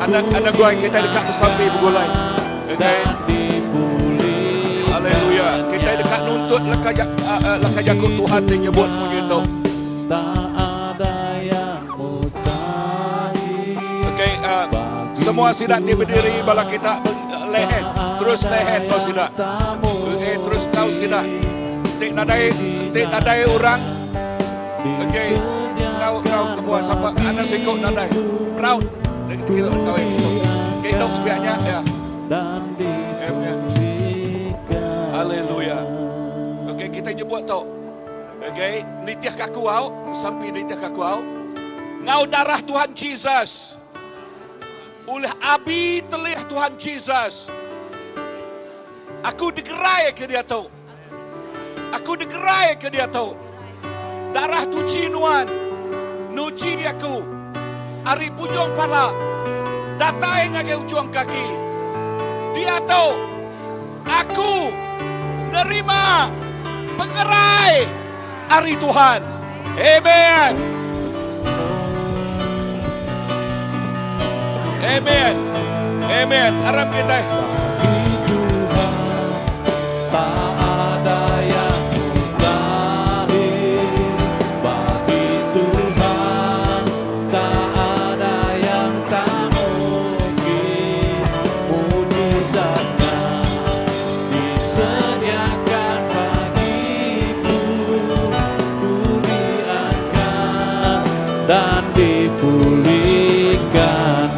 Anak dua yang kita dekat bersambi bergulai. Okey. Haleluya. Kita dekat nuntut laka jakut Tuhan yang nyebut begitu. Tak ada yang mustahil. Okey, semua sidak berdiri bala kita lehen. Terus lehen kau sidak. Okey, terus kau sidak. Tik nadai orang. Okey, kau ke bawah siapa? Anak sikut nadai. Proud. Kita kau itu. Okey, dong sebiaknya ya. Haleluya. Okey, kita nyebut tau. Okey, nitiah kaku au, sampai nitiah kaku au. Ngau darah Tuhan Jesus. Oleh abi telih Tuhan Jesus. Aku digerai ke dia tau. Aku digerai ke dia tau. Darah tu cinuan. Nuci dia aku. Ari punjung pala. Datai ngake ujung kaki. Dia tahu. Aku nerima pengerai hari Tuhan. Amen. Amen. Amen. Harap kita. Tak ada yang mustahil bagi Tuhan, tak ada yang tak mungkin. Mujizatnya disediakan bagiku, ku diangkat dan dipulihkan.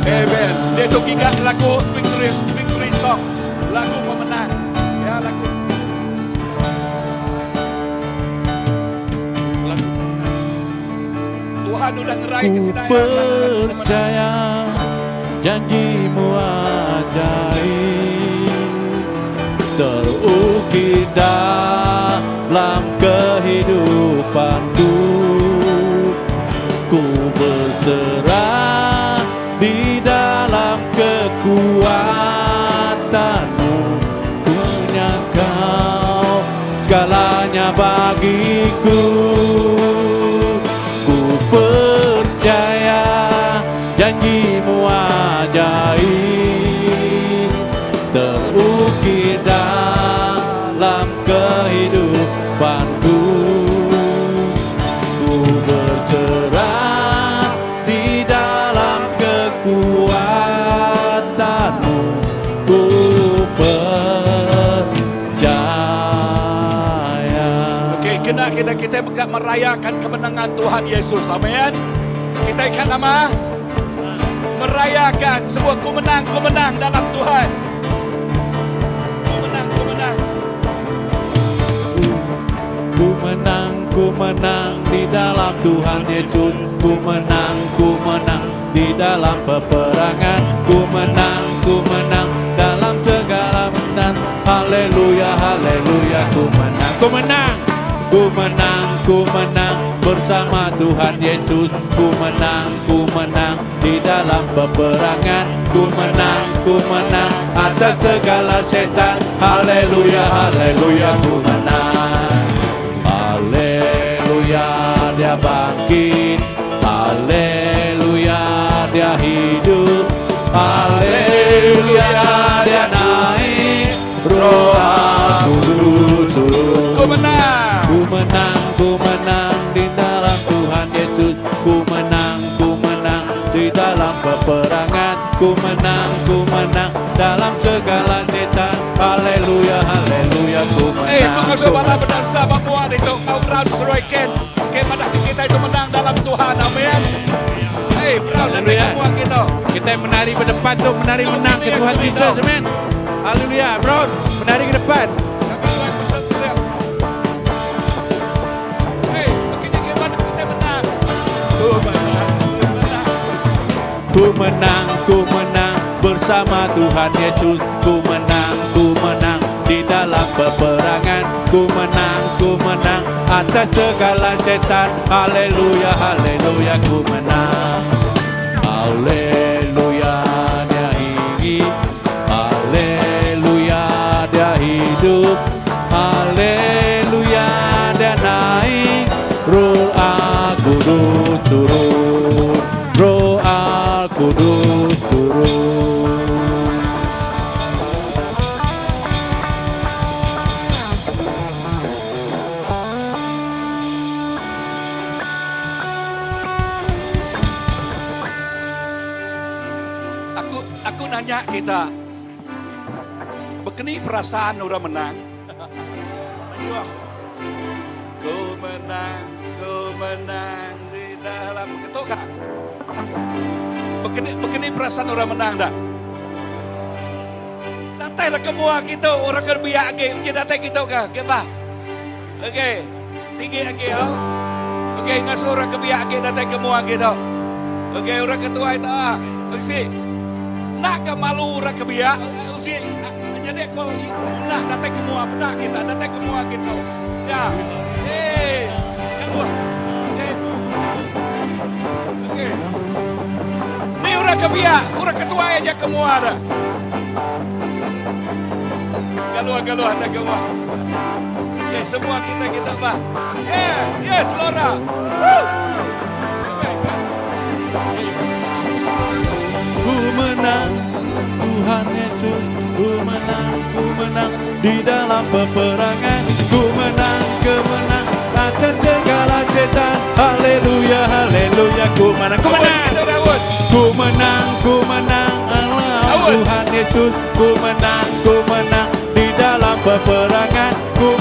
Amen. Dia tu ingat lagu victory song. Lagu pemenang. Ya, lagu. Tuhan sudah ngerai Ku kesidayaan. percaya janjimu ajaib terukir dalam kehidupanku. Ku berserah di dalam kekuatanmu, punya kau segalanya bagiku. Ku percaya janjimu ajaib terukir dalam kehidupanku. Ku berserah di dalam kekuatanmu, ku percaya. Okey, kena kita merayakan kemenangan Tuhan Yesus. Amin. Kita ikat nama merayakan sebuah kemenang dalam Tuhan. Ku menang di dalam Tuhan Yesus. Ku menang di dalam peperangan. Ku menang dalam segala menang. Haleluya, haleluya, ku menang bersama Tuhan Yesus. Ku menang di dalam peperangan. Ku menang atas segala setan. Haleluya, haleluya, ku menang. Haleluya, dia bangkit. Haleluya, dia hidup. Haleluya, dia naik. Roh Kudus turun. Ku menang di dalam Tuhan Yesus. Ku menang di dalam peperangan. Ku menang dalam segala setan. Haleluya, haleluya, ku menang. Kau masuk bala berdangsa Papua itu. Kau berani seruaikan. Kepada kita itu menang dalam Tuhan. Amin. Berani dan semua kita. Kita menari ke depan tu, menari menang ke Tuhan Yesus. Amin. Haleluya, bro. Menari ke depan. Ku menang bersama Tuhan Yesus. Ku menang di dalam peperangan. Ku menang atas segala setan. Haleluya, haleluya, ku menang. Haleluya, dia hidup. Haleluya, dia hidup. Haleluya, dia naik. Roh Kudus turun. Kudus turun. Aku nanya kita, begini perasaan orang menang? Ku menang di dalam ketukar. Begini perasaan orang menang dah. Datanglah semua kita orang kerbiak lagi, mungkin datang kita kah? Kebah. Okey, tinggi lagi oh. Okey, ngasuh orang kerbiak lagi datang semua kita. Okey, orang ketua itu okey. Nak ke malu orang kebiak, usi jadi kau nak datang semua benak kita, datang semua kita. Ya, keluar. Okey. Ni orang kebiak, orang ketua aja semua ada. Keluar ada semua. Okey, semua kita bah. Yes, Laura. Ku menang, Tuhan Yesus, ku menang di dalam peperangan. Ku menang, kemenang atas segala setan. Haleluya, haleluya, ku menang. Ku menang Allah Tuhan Yesus. Ku menang di dalam peperangan. Ku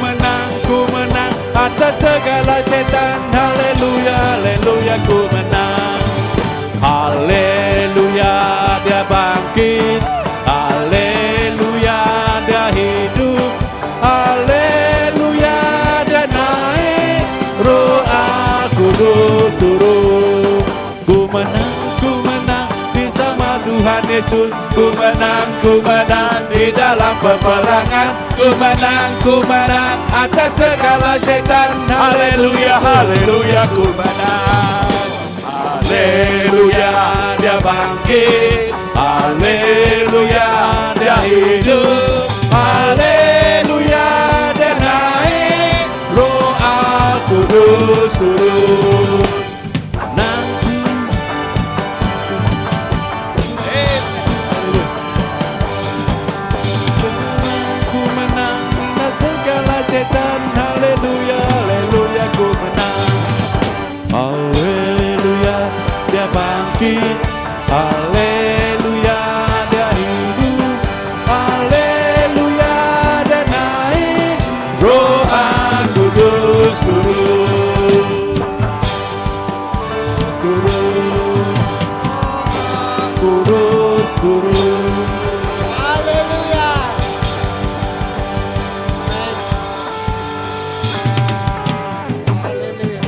menang atas segala setan. Haleluya, haleluya, ku menang. Haleluya, dia bangkit. Haleluya, dia hidup. Haleluya, dia naik. Roh Kudus turun. Ku menang bersama Tuhan Yesus. Ku menang di dalam peperangan. Ku menang atas segala setan. Haleluya, haleluya, ku menang. Haleluya, dia bangkit. Haleluya, dia hidup. Haleluya, dia naik. Roh Kudus turun. Nanti ku menang atas segala setan. Haleluya, haleluya, ku menang. Haleluya, dia bangkit. Haleluya, dia hidup. Haleluya, dia naik. Roh Kudus turun. Kudus turun. Haleluya. Haleluya.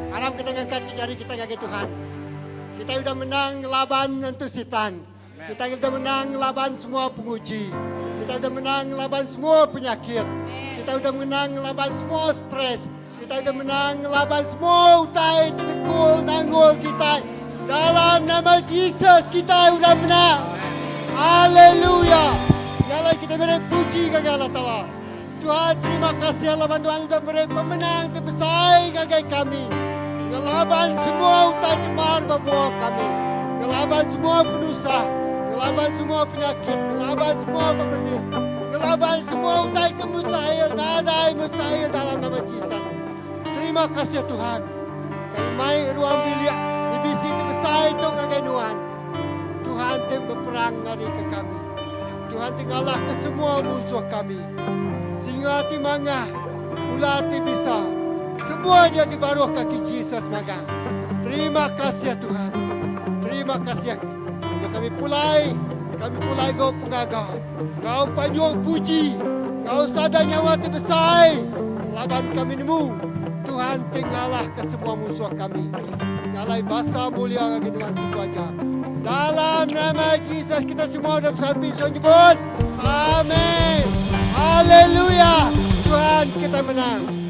Harap kita angkat jari kita kaki Tuhan. Kita sudah menang laban untuk setan. Kita sudah menang laban semua penguji. Kita sudah menang laban semua penyakit. Kita sudah menang laban semua stres. Kita sudah menang laban semua utai, tenekul, nanggul kita. Dalam nama Yesus kita sudah menang. Haleluya. Yalah kita beri puji kepada Allah Ta'ala. Tuhan terima kasih Allah Tuhan sudah beri pemenang terbesar kepada kami. Ngelaban semua utai temar bawa kami. Ngelaban semua penusah. Ngelaban semua penyakit. Ngelaban semua pemenit. Ngelaban semua utai kemustahil. Tak ada yang mustahil dalam nama Yesus. Terima kasih Tuhan. Kami main ruang bilik. Sebisi terbesar itu kepada Tuhan. Tuhan yang berperang hari ke kami. Tuhan tinggallah ke semua musuh kami. Singa hati mangah. Ular hati bisa. Semuanya di bawah kaki Yesus maga. Terima kasih Tuhan. Terima kasih. Kami pulai kau pengaga. Kau panjang puji. Kau sadar nyawa terbesar. Laban kami nemu. Tuhan tinggallah ke semua musuh kami. Nyalai bahasa mulia bagi Tuhan semuanya. Dalam nama Yesus kita semua dalam sampai sebut. Amin. Haleluya. Tuhan kita menang.